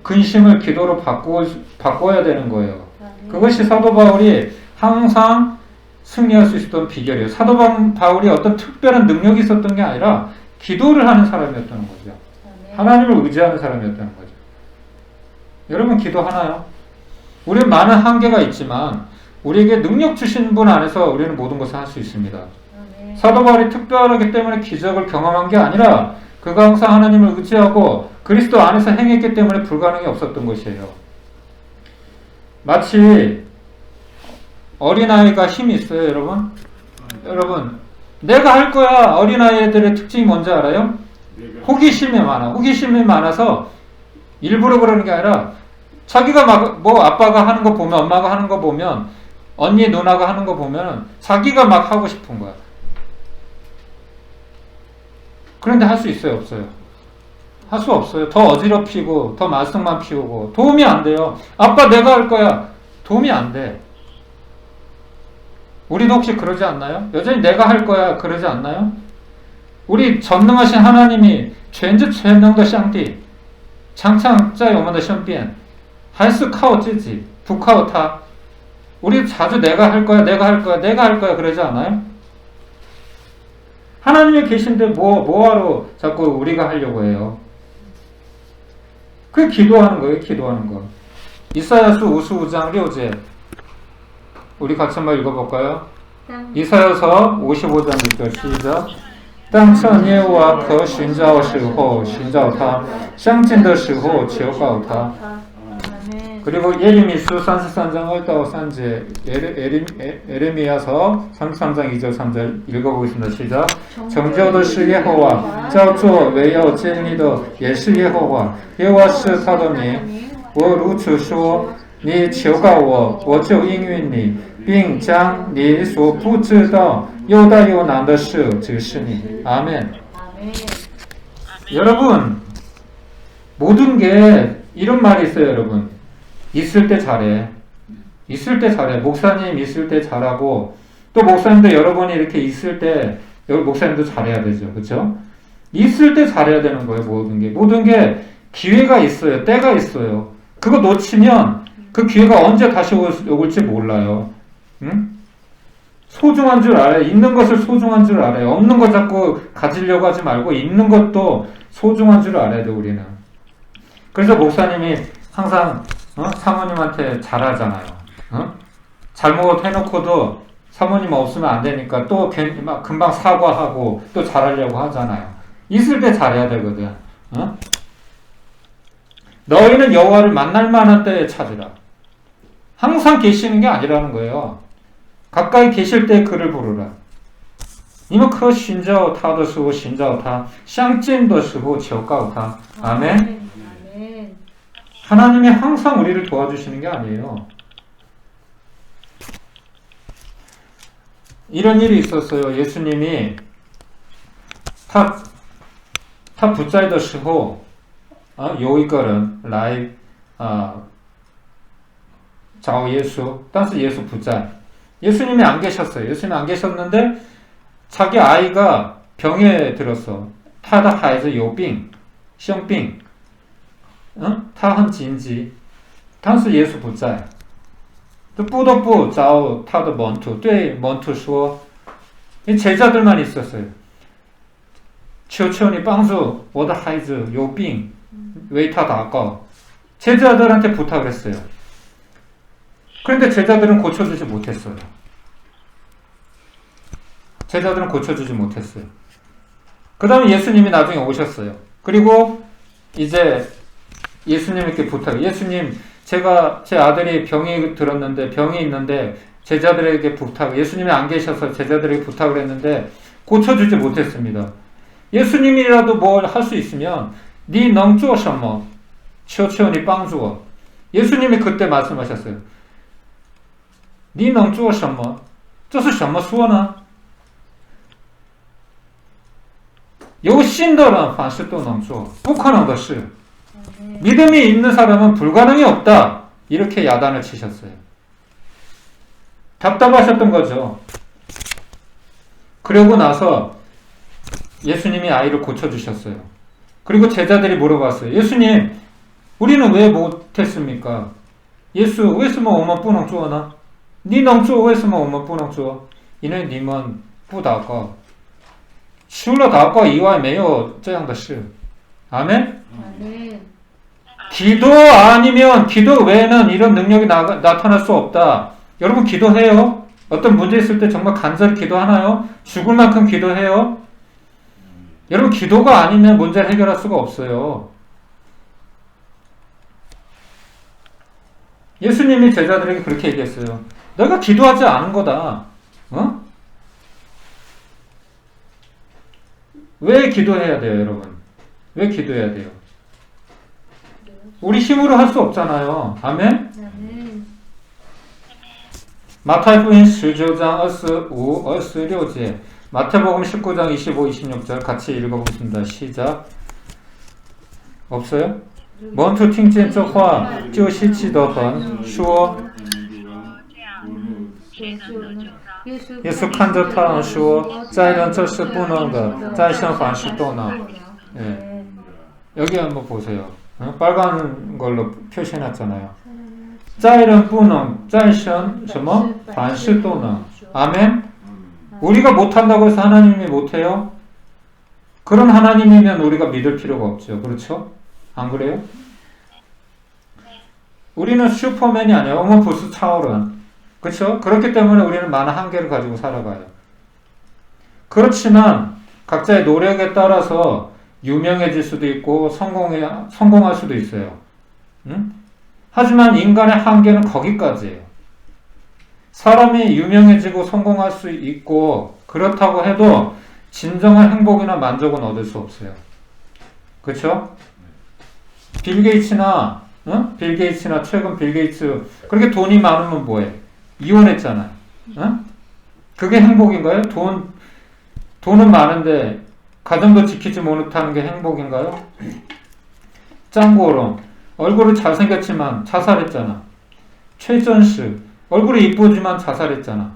근심을 기도로 바꿔야 되는 거예요. 그것이 사도 바울이 항상 승리할 수 있었던 비결이에요. 사도 바울이 어떤 특별한 능력이 있었던 게 아니라 기도를 하는 사람이었던 거죠. 하나님을 의지하는 사람이었던 거죠. 여러분 기도하나요? 우리는 많은 한계가 있지만 우리에게 능력 주신 분 안에서 우리는 모든 것을 할 수 있습니다. 사도 바울이 특별하기 때문에 기적을 경험한 게 아니라 그가 항상 하나님을 의지하고 그리스도 안에서 행했기 때문에 불가능이 없었던 것이에요. 마치 어린아이가 힘이 있어요, 여러분. 여러분, 내가 할 거야. 어린아이들의 특징이 뭔지 알아요? 호기심이 많아. 호기심이 많아서 일부러 그러는 게 아니라 자기가 막 뭐 아빠가 하는 거 보면, 엄마가 하는 거 보면, 언니 누나가 하는 거 보면 자기가 막 하고 싶은 거야. 그런데 할 수 있어요, 없어요? 할 수 없어요. 더 어지럽히고 더 말썽만 피우고 도움이 안 돼요. 아빠 내가 할 거야. 도움이 안 돼. 우리도 혹시 그러지 않나요? 여전히 내가 할 거야 그러지 않나요? 우리 전능하신 하나님이全知全能的上帝常常在我们的身边还是靠自己不靠他 우리 자주 내가 할 거야 내가 할 거야 내가 할 거야 그러지 않아요? 하나님이 계신데 뭐하러 자꾸 우리가 하려고 해요? 그게 기도하는 거예요. 기도하는 거. 이사야서 55장 6절 우리 같이 한번 읽어볼까요? 이사야서 55장 6절 시작 当趁耶和华可寻找的时候寻找他相近的时候求告他 그리고 예레미서 33장 1到 3절 에레미야서 33장 2절 3절 읽어보겠습니다. 시작 拯救的是耶和华叫做唯有建立的也是耶和华耶和华是他的名我如此说你求告我我就应允你并将你所不知道又大又难的事指示你 아멘. 여러분 모든 게 이런 말이 있어요. 여러분 있을 때 잘해. 있을 때 잘해. 목사님 있을 때 잘하고 또 목사님도 여러분이 이렇게 있을 때 목사님도 잘해야 되죠. 그렇죠? 있을 때 잘해야 되는 거예요. 모든 게 기회가 있어요. 때가 있어요. 그거 놓치면 그 기회가 언제 다시 올지 몰라요. 응? 소중한 줄 알아요. 있는 것을 소중한 줄 알아요. 없는 거 자꾸 가지려고 하지 말고 있는 것도 소중한 줄 알아야 돼 우리는. 그래서 목사님이 항상 사모님한테 잘하잖아요. 잘못 해놓고도 사모님 없으면 안 되니까 또 막 금방 사과하고 또 잘하려고 하잖아요. 있을 때 잘해야 되거든. 너희는 여호와를 만날 만한 때에 찾으라. 항상 계시는 게 아니라는 거예요. 가까이 계실 때 그를 부르라. 你们可寻找他的时候寻找他相近的时候求告他 아멘. 하나님이 항상 우리를 도와주시는 게 아니에요. 이런 일이 있었어요. 예수님이 他不在的时候有一个人来找耶稣但是耶稣不在 예수님이 안 계셨어요. 예수님이 안 계셨는데 자기 아이가 병에 들었어. 他的孩子有病生病他很紧急但是耶稣不在就不得不找他的门徒对门徒说 제자들만 있었어요. 求求你帮助我的孩子有病为他祷告 제자들한테 부탁을 했어요. 그런데 제자들은 고쳐주지 못했어요. 제자들은 고쳐주지 못했어요. 그 다음에 예수님이 나중에 오셨어요. 그리고 이제 예수님께 부탁, 예수님, 제가 제 아들이 병이 들었는데, 병이 있는데, 제자들에게 부탁, 예수님이 안 계셔서 제자들에게 부탁을 했는데, 고쳐주지 못했습니다. 예수님이라도 뭘 할 수 있으면, 니能做什么? 求求你帮助我. 예수님이 그때 말씀하셨어요. 你能做什么?这是什么说呢?有信的人凡事都能做不可能的事 믿음이 있는 사람은 불가능이 없다. 이렇게 야단을 치셨어요. 답답하셨던 거죠. 그러고 나서 예수님이 아이를 고쳐주셨어요. 그리고 제자들이 물어봤어요. 예수님, 우리는 왜 못했습니까? 예수, 为什么我们不能做呢？你能做，为什么我们不能做？因为你们不祷告。除了祷告以外没有这样的事。 아멘? 아멘. 기도 아니면 기도 외에는 이런 능력이 나타날 수 없다. 여러분 기도해요? 어떤 문제 있을 때 정말 간절히 기도하나요? 죽을 만큼 기도해요? 여러분 기도가 아니면 문제를 해결할 수가 없어요. 예수님이 제자들에게 그렇게 얘기했어요. 너가 기도하지 않은 거다. 어? 왜 기도해야 돼요, 여러분? 왜 기도해야 돼요? 우리 힘으로 할 수 없잖아요. 아멘? 아멘. 마태복음 19장 25, 26절 마태복음 19장 25, 26절 같이 읽어보겠습니다. 시작. 없어요? 门徒听见这话就稀奇地很说耶稣看着他们说在人这是不能的在神凡事都能 예. 여기 한번 보세요. 빨간 걸로 표시해놨잖아요. 在人不能在神什么凡事都能 아멘? 우리가 못한다고 해서 하나님이 못해요? 그런 하나님이면 우리가 믿을 필요가 없죠. 그렇죠? 안 그래요? 우리는 슈퍼맨이 아니에요. 어머부스 차오른. 그렇죠? 그렇기 때문에 우리는 많은 한계를 가지고 살아가요. 그렇지만 각자의 노력에 따라서 유명해질 수도 있고 성공할 수도 있어요. 응? 하지만 인간의 한계는 거기까지예요. 사람이 유명해지고 성공할 수 있고 그렇다고 해도 진정한 행복이나 만족은 얻을 수 없어요. 그렇죠? 빌 게이츠나 최근 빌 게이츠 그렇게 돈이 많으면 뭐해? 이혼했잖아요. 응? 그게 행복인가요? 돈은 많은데 가정도 지키지 못하는 게 행복인가요? 짱고롱 얼굴은 잘생겼지만 자살했잖아. 최전시 얼굴이 이쁘지만 자살했잖아.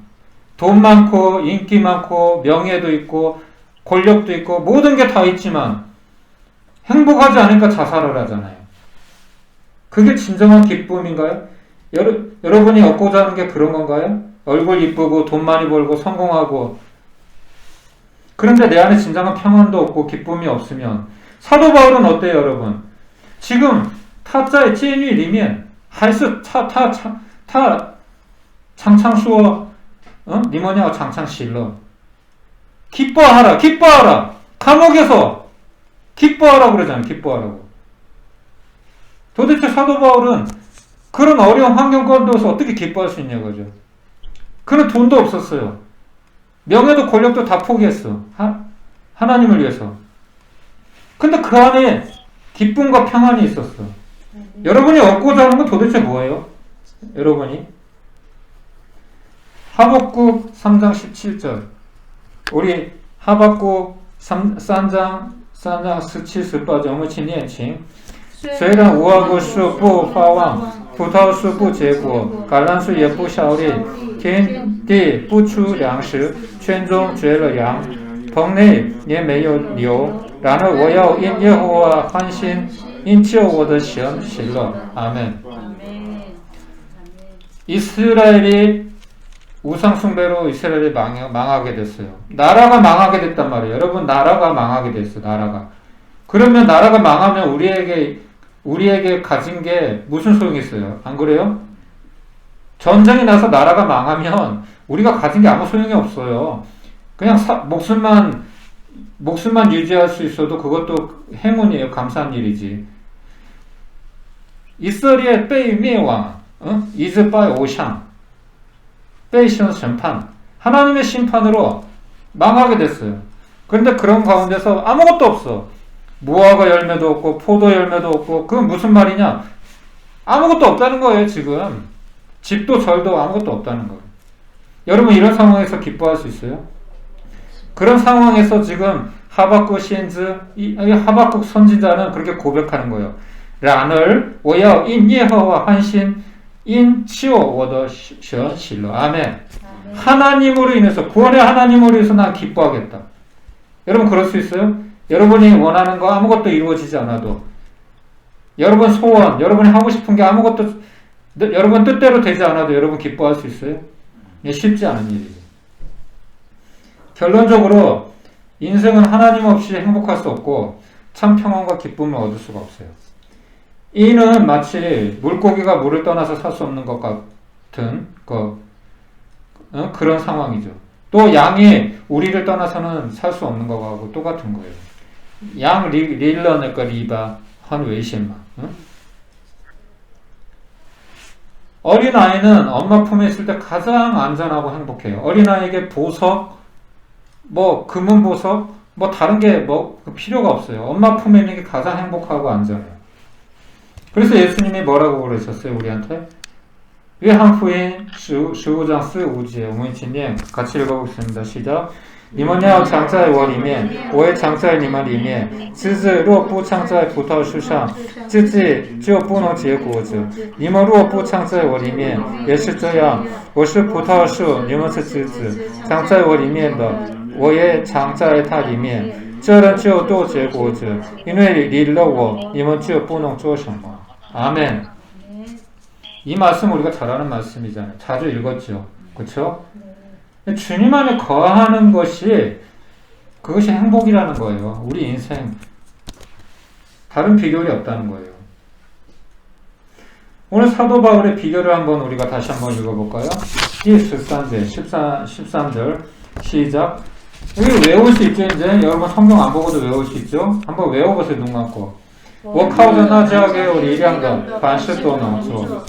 돈 많고 인기 많고 명예도 있고 권력도 있고 모든 게 다 있지만 행복하지 않으니까 자살을 하잖아요. 그게 진정한 기쁨인가요? 여러분이 얻고자 하는 게 그런 건가요? 얼굴 이쁘고 돈 많이 벌고 성공하고 그런데 내 안에 진정한 평안도 없고 기쁨이 없으면 사도 바울은 어때요, 여러분? 지금 他在监狱里面还是他常常说你们要常常喜乐 기뻐하라 감옥에서 기뻐하라 그러잖아요. 기뻐하라고. 도대체 사도 바울은 그런 어려운 환경 가운데서 어떻게 기뻐할 수 있냐 그죠? 그는 돈도 없었어요. 명예도 권력도 다 포기했어. 하나님을 위해서. 근데 그 안에 기쁨과 평안이 있었어. 여러분이 얻고자 하는 건 도대체 뭐예요? 여러분이 하박국 3장 17절 우리 하박국 3장 17, 18节我们一起念经虽然无花果树不发旺葡萄树不结果橄榄树也不效力天地不出粮食圈中绝了羊棚内也没有牛然而我要因耶和华欢心因救我的神喜乐아멘 이스라엘이 우상숭배로 이스라엘이 망하게 됐어요. 나라가 망하게 됐단 말이에요. 여러분 나라가 망하게 됐어. 나라가. 그러면 나라가 망하면 우리에게 가진 게 무슨 소용이 있어요? 안 그래요? 전쟁이 나서 나라가 망하면 우리가 가진 게 아무 소용이 없어요. 그냥 목숨만 유지할 수 있어도 그것도 행운이에요. 감사한 일이지. 이스라엘 被灭亡 一直拜偶像 빼신 심판 하나님의 심판으로 망하게 됐어요. 그런데 그런 가운데서 아무것도 없어. 무화과 열매도 없고 포도 열매도 없고 그건 무슨 말이냐? 아무것도 없다는 거예요. 지금 집도 절도 아무것도 없다는 거예요. 여러분 이런 상황에서 기뻐할 수 있어요? 그런 상황에서 지금 하박국 하박국 선지자는 그렇게 고백하는 거예요. 然而我要因耶和华欢心因救我的神喜乐 아멘 하나님으로 인해서, 구원의 하나님으로 인해서 난 기뻐하겠다. 여러분 그럴 수 있어요? 여러분이 원하는 거 아무것도 이루어지지 않아도, 여러분 소원, 여러분이 하고 싶은 게 아무것도 여러분 뜻대로 되지 않아도 여러분 기뻐할 수 있어요? 이게 쉽지 않은 일이에요. 결론적으로 인생은 하나님 없이 행복할 수 없고 참 평안과 기쁨을 얻을 수가 없어요. 이는 마치 물고기가 물을 떠나서 살 수 없는 것 같은 그런 상황이죠. 또 양이 우리를 떠나서는 살 수 없는 것하고 똑같은 거예요. 양 릴러는 거 리바 한 외신마. 어린아이는 엄마 품에 있을 때 가장 안전하고 행복해요. 어린아이에게 보석, 금은 보석, 다른 게 필요가 없어요. 엄마 품에 있는 게 가장 행복하고 안전해요. 그래서 예수님이 뭐라고 그러셨어요, 우리한테?约翰福音 15장 45节 我们一起念 같이 읽어보겠습니다. 시작. 你们要藏在我里面，我也藏在你们里面。枝子若不藏在葡萄树上，自己就不能结果子。你们若不藏在我里面，也是这样。我是葡萄树，你们是枝子。藏在我里面的，我也藏在它里面。这人就多结果子，因为离了我，你们就不能做什么。 아멘. 이 말씀 우리가 잘 아는 말씀이잖아요. 자주 읽었죠. 그렇죠? 주님 안에 거하는 것이 그것이 행복이라는 거예요. 우리 인생 다른 비결이 없다는 거예요. 오늘 사도 바울의 비결을 한번 우리가 다시 한번 읽어볼까요? 13절 시작. 여기 외울 수 있죠? 이제 여러분 성경 안 보고도 외울 수 있죠? 한번 외워보세요. 눈 감고. 我靠着那加给我力量的，凡事都能做。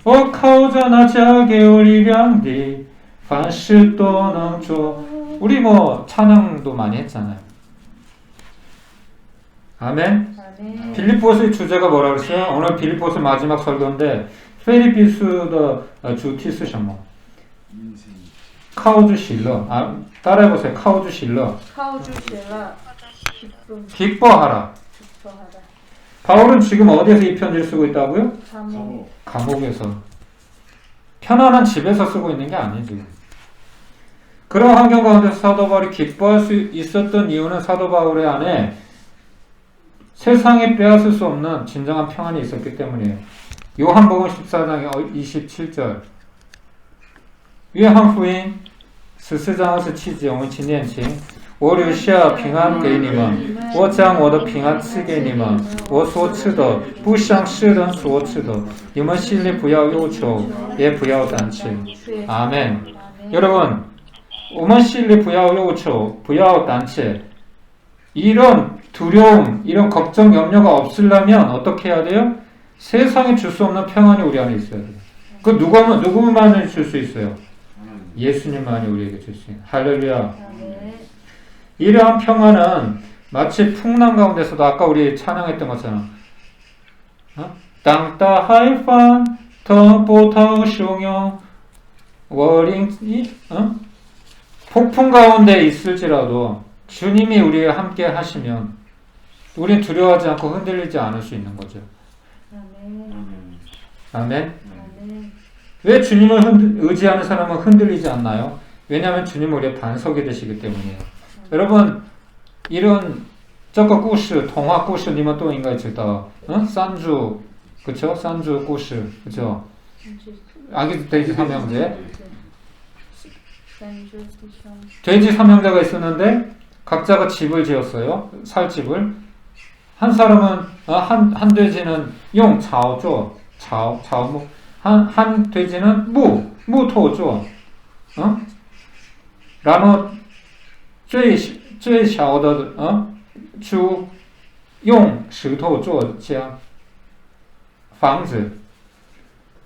我靠着那加给我力量的，凡事都能做。 우리 찬양도 많이 했잖아요. 아멘. 빌립보스의 주제가 뭐라 그랬어요? 오늘 빌립보스 마지막 설교인데, 페리피스의 주티스 什么? 카우즈 실러. 따라해보세요. 카우즈 실러. 기뻐하라. 바울은 지금 어디에서 이 편지를 쓰고 있다고요? 감옥에서. 편안한 집에서 쓰고 있는 게 아니죠. 그런 환경 가운데서 사도 바울이 기뻐할 수 있었던 이유는 사도 바울의 안에 세상에 빼앗을 수 없는 진정한 평안이 있었기 때문이에요. 요한복음 14장 27절. 约翰福音14章27节，我们一起念经。我留下平安给你们，我将我的平安赐给你们。我所赐的不像世人所赐的，你们心里不要忧愁，也不要胆怯。아멘. 여러분, 我们心里不要忧愁，不要胆怯。 이런 두려움, 이런 걱정, 염려가 없으려면 어떻게 해야 돼요? 세상에 줄 수 없는 평안이 우리 안에 있어야 돼요. 그 누구만이 줄 수 있어요? 예수님만이 우리에게 줄 수 있어요. 할렐루야. 이러한 평안은 마치 풍랑 가운데서도 아까 우리 찬양했던 것처럼 땅따 하이판 덩보타오 숑용 워링 폭풍 가운데 있을지라도 주님이 우리와 함께 하시면 우리는 두려워하지 않고 흔들리지 않을 수 있는 거죠. 아멘. 왜 주님을 의지하는 사람은 흔들리지 않나요? 왜냐하면 주님은 우리의 반석이 되시기 때문이에요. 여러분, 이런 这个故事, 동화 故事, 你们都应该知道. 산주, 그쵸? 산주 故事, 그쵸? 아기 돼지 삼형제. 돼지 삼형제가 있었는데 각자가 집을 지었어요. 살 집을. 한 사람은 한 돼지는 용 자오조, 자오목. 한 돼지는 무토조. 然后最小的猪用石头做家房子.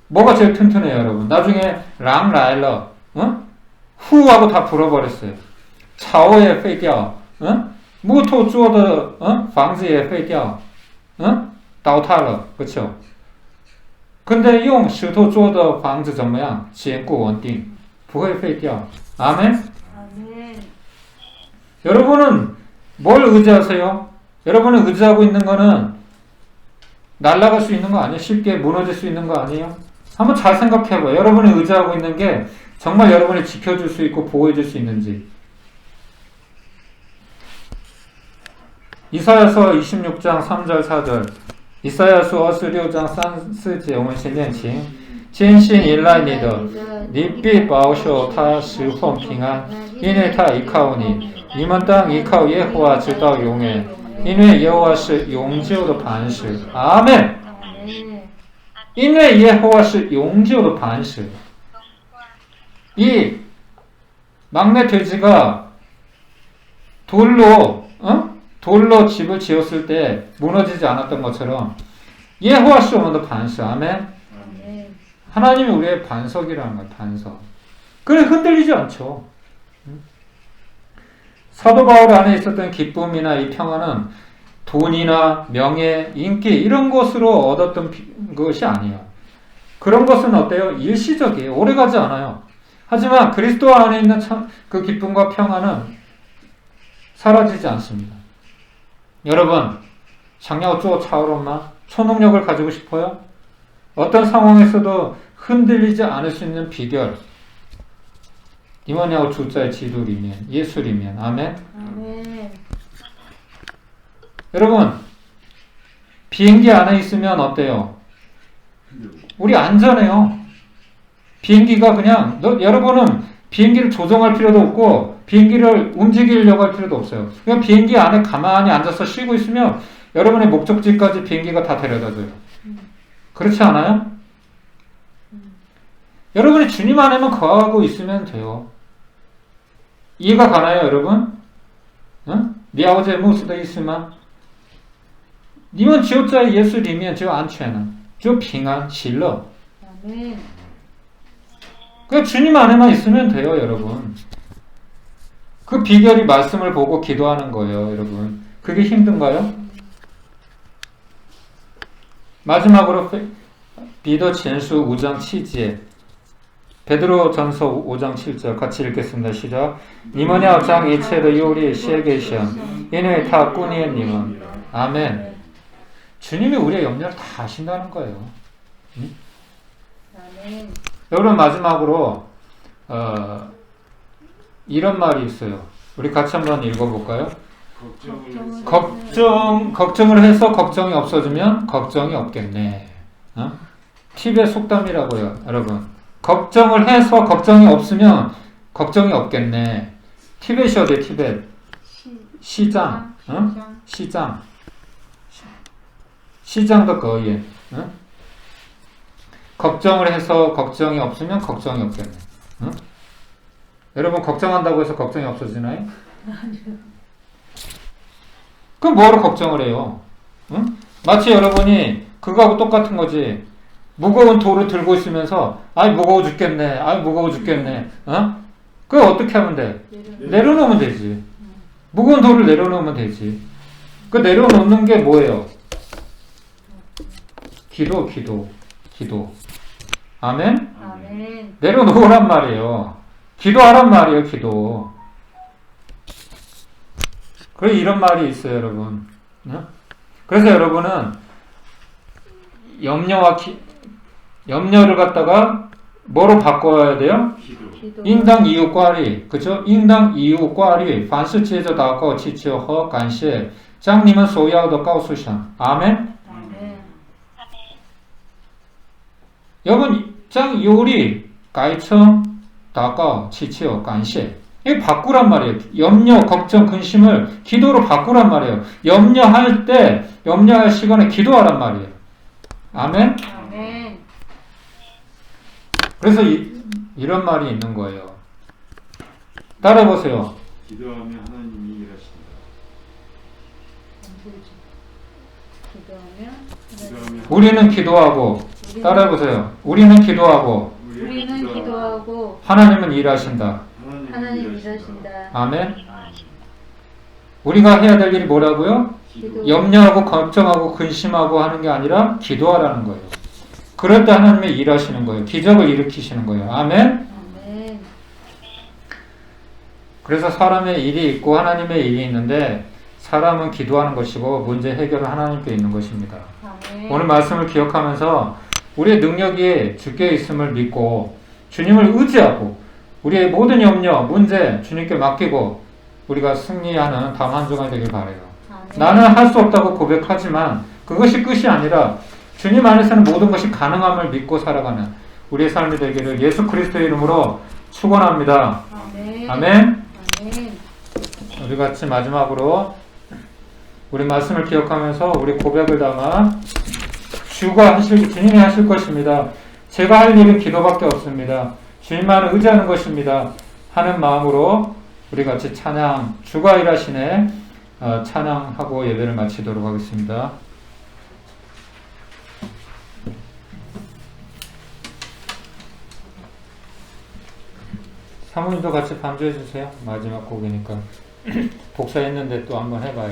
뭐가 제일 튼튼해요, 여러분? 나중에 랑来了, 후하고 다 불어버렸어요. 草也废掉, 木头做的房子也废掉, 倒塌了, 그렇죠? 근데 用石头做的房子怎么样? 坚固稳定, 不会废掉. 아멘. 여러분은 뭘 의지하세요? 여러분은 의지하고 있는 거는 날아갈 수 있는 거 아니에요? 쉽게 무너질 수 있는 거 아니에요? 한번 잘 생각해봐요. 여러분이 의지하고 있는 게 정말 여러분이 지켜줄 수 있고 보호해줄 수 있는지. 이사야서 26장 3절 4절 以赛亚书26章3、4节，我们先念经。坚信依赖你的，你必保守他十分平安，因为他依靠你。你们当依靠耶和华直到永远，因为耶和华是永久的磐石。阿门。因为耶和华是永久的磐石。이 막내 돼지가 돌로 집을 지었을 때 무너지지 않았던 것처럼 예호와 시 오면도 반석. 아멘. 하나님이 우리의 반석이라는 거예요. 반석. 그래 흔들리지 않죠. 사도 바울 안에 있었던 기쁨이나 이 평안은 돈이나 명예, 인기 이런 것으로 얻었던 것이 아니에요. 그런 것은 어때요? 일시적이에요. 오래가지 않아요. 하지만 그리스도 안에 있는 그 기쁨과 평안은 사라지지 않습니다. 여러분, 장야오 쪼 차오로마 초능력을 가지고 싶어요? 어떤 상황에서도 흔들리지 않을 수 있는 비결. 이모냐오 주자의 지도리면 예수리면 아멘. 아멘. 여러분, 비행기 안에 있으면 어때요? 우리 안전해요. 비행기가 그냥 여러분은 비행기를 조종할 필요도 없고 비행기를 움직이려고 할 필요도 없어요. 그냥 비행기 안에 가만히 앉아서 쉬고 있으면 여러분의 목적지까지 비행기가 다 데려다줘요. 그렇지 않아요? 여러분이 주님 안에만 거하고 있으면 돼요. 이해가 가나요, 여러분? 응? 了解牧师的意思吗？你们就在耶稣里面就安全了，就平安喜乐。 아멘. 그 주님 안에만 있으면 돼요, 여러분. 그 비결이 말씀을 보고 기도하는 거예요, 여러분. 그게 힘든가요? 마지막으로 베드로전서 5장 7절. 베드로전서 5장 7절 같이 읽겠습니다. 시작. 你们要将一切的忧虑卸给神，因为他顾念你们。 아멘. 주님이 우리의 염려를 다 아신다는 거예요. 응? 아멘. 여러분 마지막으로 이런 말이 있어요. 우리 같이 한번 읽어볼까요? 걱정을 해서 걱정이 없어지면 걱정이 없겠네. 팁의 속담이라고요, 여러분. 걱정을 해서 걱정이 없으면 걱정이 없겠네. 티벳이어야 돼, 티벳. 시장. 시장. 시장도 거의. 걱정을 해서 걱정이 없으면 걱정이 없겠네. 응? 여러분 걱정한다고 해서 걱정이 없어지나요? 그럼 뭐로 걱정을 해요? 응? 마치 여러분이 그거하고 똑같은 거지. 무거운 돌을 들고 있으면서 아이 무거워 죽겠네. 아이 무거워 죽겠네. 어? 그거 어떻게 하면 돼? 내려놓으면 되지. 무거운 돌을 내려놓으면 되지. 그 내려놓는 게 뭐예요? 기도. 아멘? 아멘. 내려놓으란 말이에요. 기도하란 말이에요, 기도. 그래서 이런 말이 있어요, 여러분. 그래서 여러분은 염려를 갖다가 뭐로 바꿔야 돼요? 기도. 인당 이유 꽈리. 그죠? 인당 이유 꽈리. 凡事接着祷告祈求和感谢将你们所要的告诉神 아멘? 여러분, 장 요리, 가이청, 다가, 치치어, 간시. 이거 바꾸란 말이에요. 염려, 걱정, 근심을 기도로 바꾸란 말이에요. 염려할 때, 염려할 시간에 기도하란 말이에요. 아멘? 아멘. 그래서 이런 말이 있는 거예요. 따라해보세요. 기도하면 하나님이 일하신다. 기도하면 우리는 기도하고, 따라해보세요. 우리는 기도하고, 하나님은 일하신다. 하나님 일하신다. 아멘? 우리가 해야 될 일이 뭐라고요? 기도. 염려하고 걱정하고 근심하고 하는 게 아니라 기도하라는 거예요. 그럴 때 하나님이 일하시는 거예요. 기적을 일으키시는 거예요. 아멘? 아멘. 그래서 사람의 일이 있고 하나님의 일이 있는데 사람은 기도하는 것이고 문제 해결은 하나님께 있는 것입니다. 아멘. 오늘 말씀을 기억하면서 우리의 능력이 주께 있음을 믿고 주님을 의지하고 우리의 모든 염려, 문제 주님께 맡기고 우리가 승리하는 다음 한 주가 되길 바라요. 나는 할 수 없다고 고백하지만 그것이 끝이 아니라 주님 안에서는 모든 것이 가능함을 믿고 살아가는 우리의 삶이 되기를 예수 그리스도의 이름으로 축원합니다. 아멘. 아멘. 아멘. 우리 같이 마지막으로 우리 말씀을 기억하면서 우리 고백을 담아 주님이 하실 것입니다. 제가 할 일은 기도밖에 없습니다. 주님만 의지하는 것입니다. 하는 마음으로 우리 같이 찬양, 주가 일하시네 찬양하고 예배를 마치도록 하겠습니다. 사모님도 같이 반주해 주세요. 마지막 곡이니까. 복사했는데 또 한번 해봐요.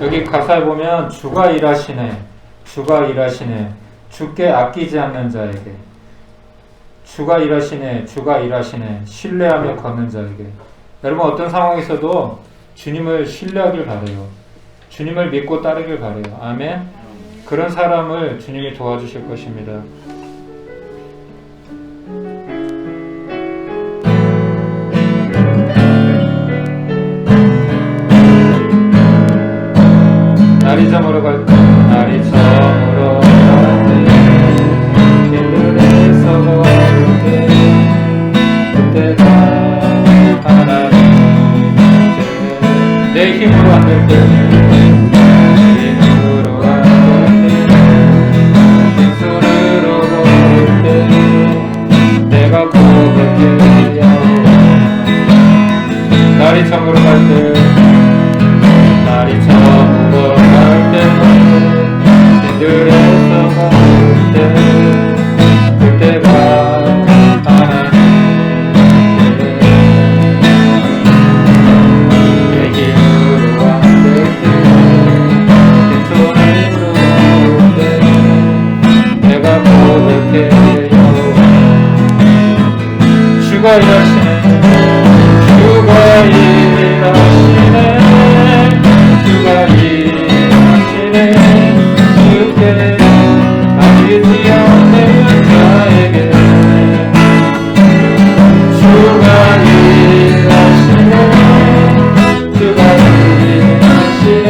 여기 가사에 보면 주가 일하시네, 주가 일하시네, 주께 아끼지 않는 자에게, 주가 일하시네, 주가 일하시네, 신뢰하며 걷는 자에게. 여러분 어떤 상황에서도 주님을 신뢰하길 바라요. 주님을 믿고 따르길 바라요. 아멘. 그런 사람을 주님이 도와주실 것입니다. 날이 저물어 갈 때, 날이 저물어 갈 때, 길들에서 걸을 때, 그때가 하나님께 내 힘으로 안 될 때, 힘으로 안 될 때, 빈손으로 걸을 때, 내가 고백해 여호와. 날이 저물어 갈 때, 날이 저물어 갈 때, 빈들에서 걸을 때, 그때가 하나님께 내 힘으로 안 될 때, 빈손으로 걸을 때, 내가 고백해 여호와. 주가 일하시네, 주가 일하시네, 주가 일하시네, 주께 아끼지 않는 자에게. 주가 일하시네, 주가 일하시네,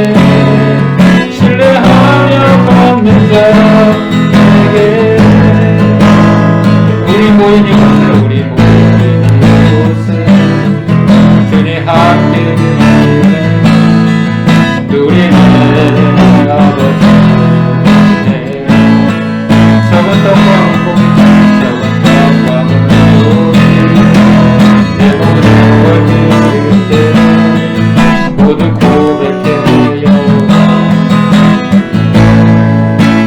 신뢰하며 걷는 자에게. 우리 모인 이곳에, 우리 모인 이곳에 주님 함께 계시네. 누리는 아버지, 적은 떡과 고기, 적은 떡과 고기, 내 모든 걸 드릴 때 모두 고백해 여호와.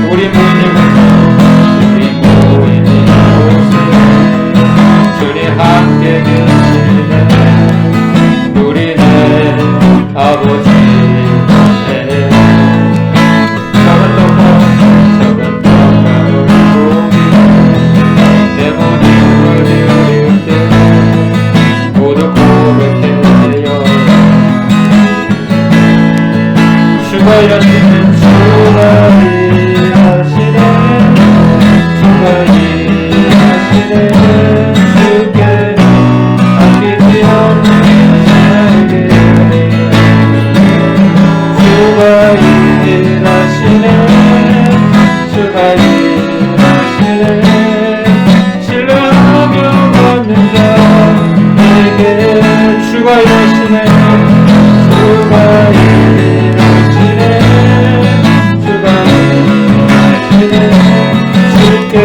우리 모인 이곳에, 우리 모인 이곳에 주님 함께 계시네. 누리는 아버지, 주가 일하시네, 주가 일하시네, 주가 일하시네, 주께 아끼지 않는 자에게. 주가 일하시네, 주가 일하시네, 신뢰하며 걷는 자에게. 주가 일하시네, 주가 일하시네, 주가 일하시네, 주께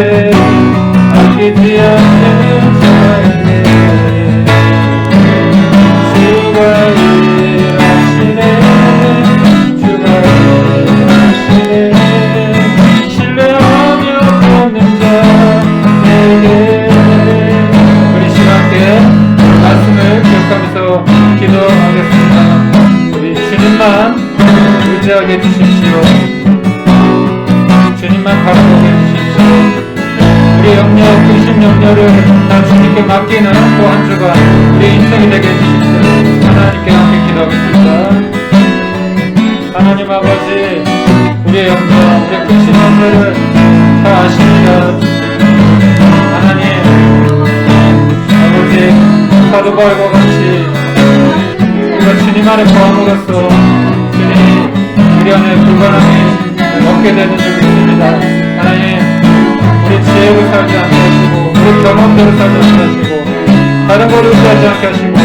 아끼지 않는 자에게. 주가 일하시네, 주가 일하시네, 신뢰하며 걷는 자에게. 우리 시간께 말씀을 기억하면서 기도하겠습니다. 우리 주님만 의지하게 해주십시오. 주님만 바라보게 해주십시오. 우리 염려, 근심 염려를 다 주님께 맡기는 또 한 주간 우리 인생이 되게 해주십시오. 하나님께 함께 기도하겠습니다. 하나님 아버지, 우리의 염려, 우리의 근심 염려를 다 아십니다. 사도 바울과 같이 우리가 주님 안에 거함으로써 주님 우리 안에 불가능이 없게 되는 줄 믿습니다. 하나님 우리 지혜로 살지 않게 하시고 우리 경험대로 살지 않게 하시고 다른 걸 의지하지 않게 하시고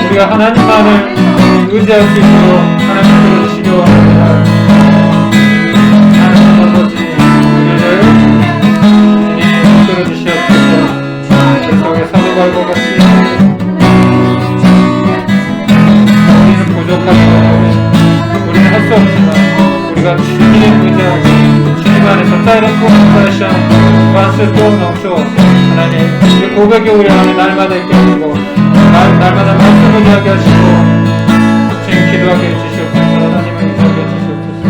우리가 하나님만을 의지할 수 있도록 하나님 들어주시기 원합니다. 하나님 아버지 우리를 주님 들어주시옵소서. 그래서 사도 바울과 같이 우리는 부족하고 우리는 할 수 없지만 우리가 주님을 의지하고 주님 안에서 다른 꿈을 완스 또 넘쳐 하나님 이 고백이 우리 안에 날마다 있게 하시고 날마다 말씀을 이야기 하시고 주님 기도하게 해주시옵소서. 하나님을 의지하게 해주시옵소서.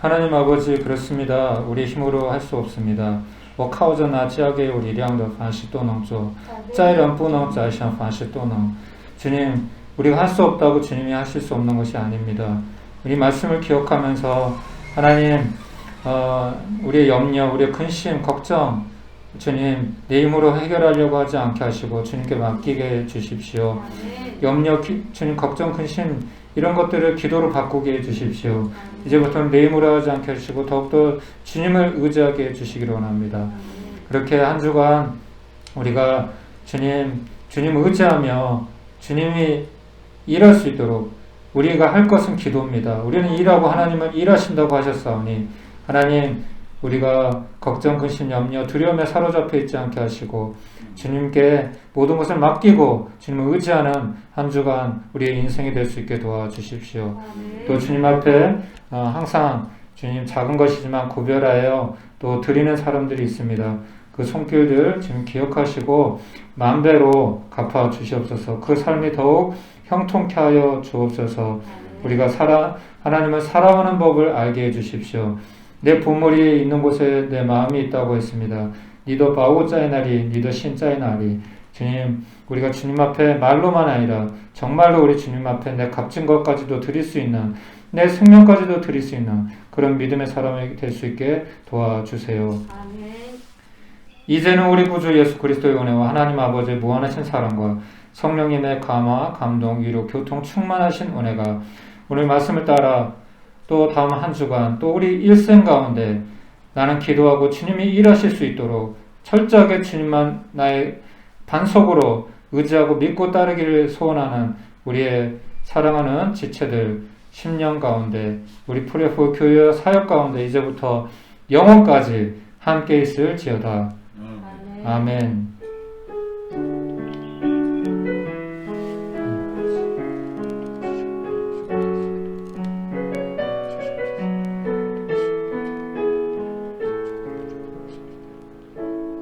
하나님 아버지 그렇습니다. 우리 힘으로 할 수 없습니다. 我靠着那加给我力量的凡事都能做在人不能在上凡事都能 주님 우리가 할 수 없다고 주님이 하실 수 없는 것이 아닙니다. 우리 말씀을 기억하면서 하나님 우리의 염려, 우리의 근심, 걱정 주님 내 힘으로 해결하려고 하지 않게 하시고 주님께 맡기게 해 주십시오. 염려, 주님 걱정, 근심 이런 것들을 기도로 바꾸게 해 주십시오. 이제부터는 내 힘으로 하지 않게 하시고 더욱더 주님을 의지하게 해 주시기를 원합니다. 그렇게 한 주간 우리가 주님 의지하며 주님이 일할 수 있도록 우리가 할 것은 기도입니다. 우리는 일하고 하나님은 일하신다고 하셨사오니 하나님 우리가 걱정, 근심, 염려, 두려움에 사로잡혀 있지 않게 하시고 주님께 모든 것을 맡기고 주님을 의지하는 한 주간 우리의 인생이 될 수 있게 도와주십시오. 또 주님 앞에 항상 주님 작은 것이지만 구별하여 또 드리는 사람들이 있습니다. 그 손길들 지금 기억하시고 만배로 갚아 주시옵소서. 그 삶이 더욱 형통케 하여 주옵소서. 우리가 하나님을 사랑하는 법을 알게 해 주십시오. 내 보물이 있는 곳에 내 마음이 있다고 했습니다. 니도 바오짜의 날이 니도 신짜의 날이 주님 우리가 주님 앞에 말로만 아니라 정말로 우리 주님 앞에 내 값진 것까지도 드릴 수 있는 내 생명까지도 드릴 수 있는 그런 믿음의 사람이 될 수 있게 도와주세요. 아멘. 이제는 우리 구주 예수 그리스도의 은혜와 하나님 아버지의 무한하신 사랑과 성령님의 감화, 감동, 위로, 교통 충만하신 은혜가 오늘 말씀을 따라 또 다음 한 주간 또 우리 일생 가운데 나는 기도하고 주님이 일하실 수 있도록 철저하게 주님만 나의 반석으로 의지하고 믿고 따르기를 소원하는 우리의 사랑하는 지체들 10년 가운데 우리 프레포 교회 사역 가운데 이제부터 영원까지 함께 있을지어다. 아멘.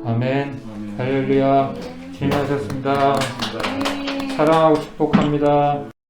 아멘. 할렐루야. 주님 하셨습니다. 사랑하고 축복합니다.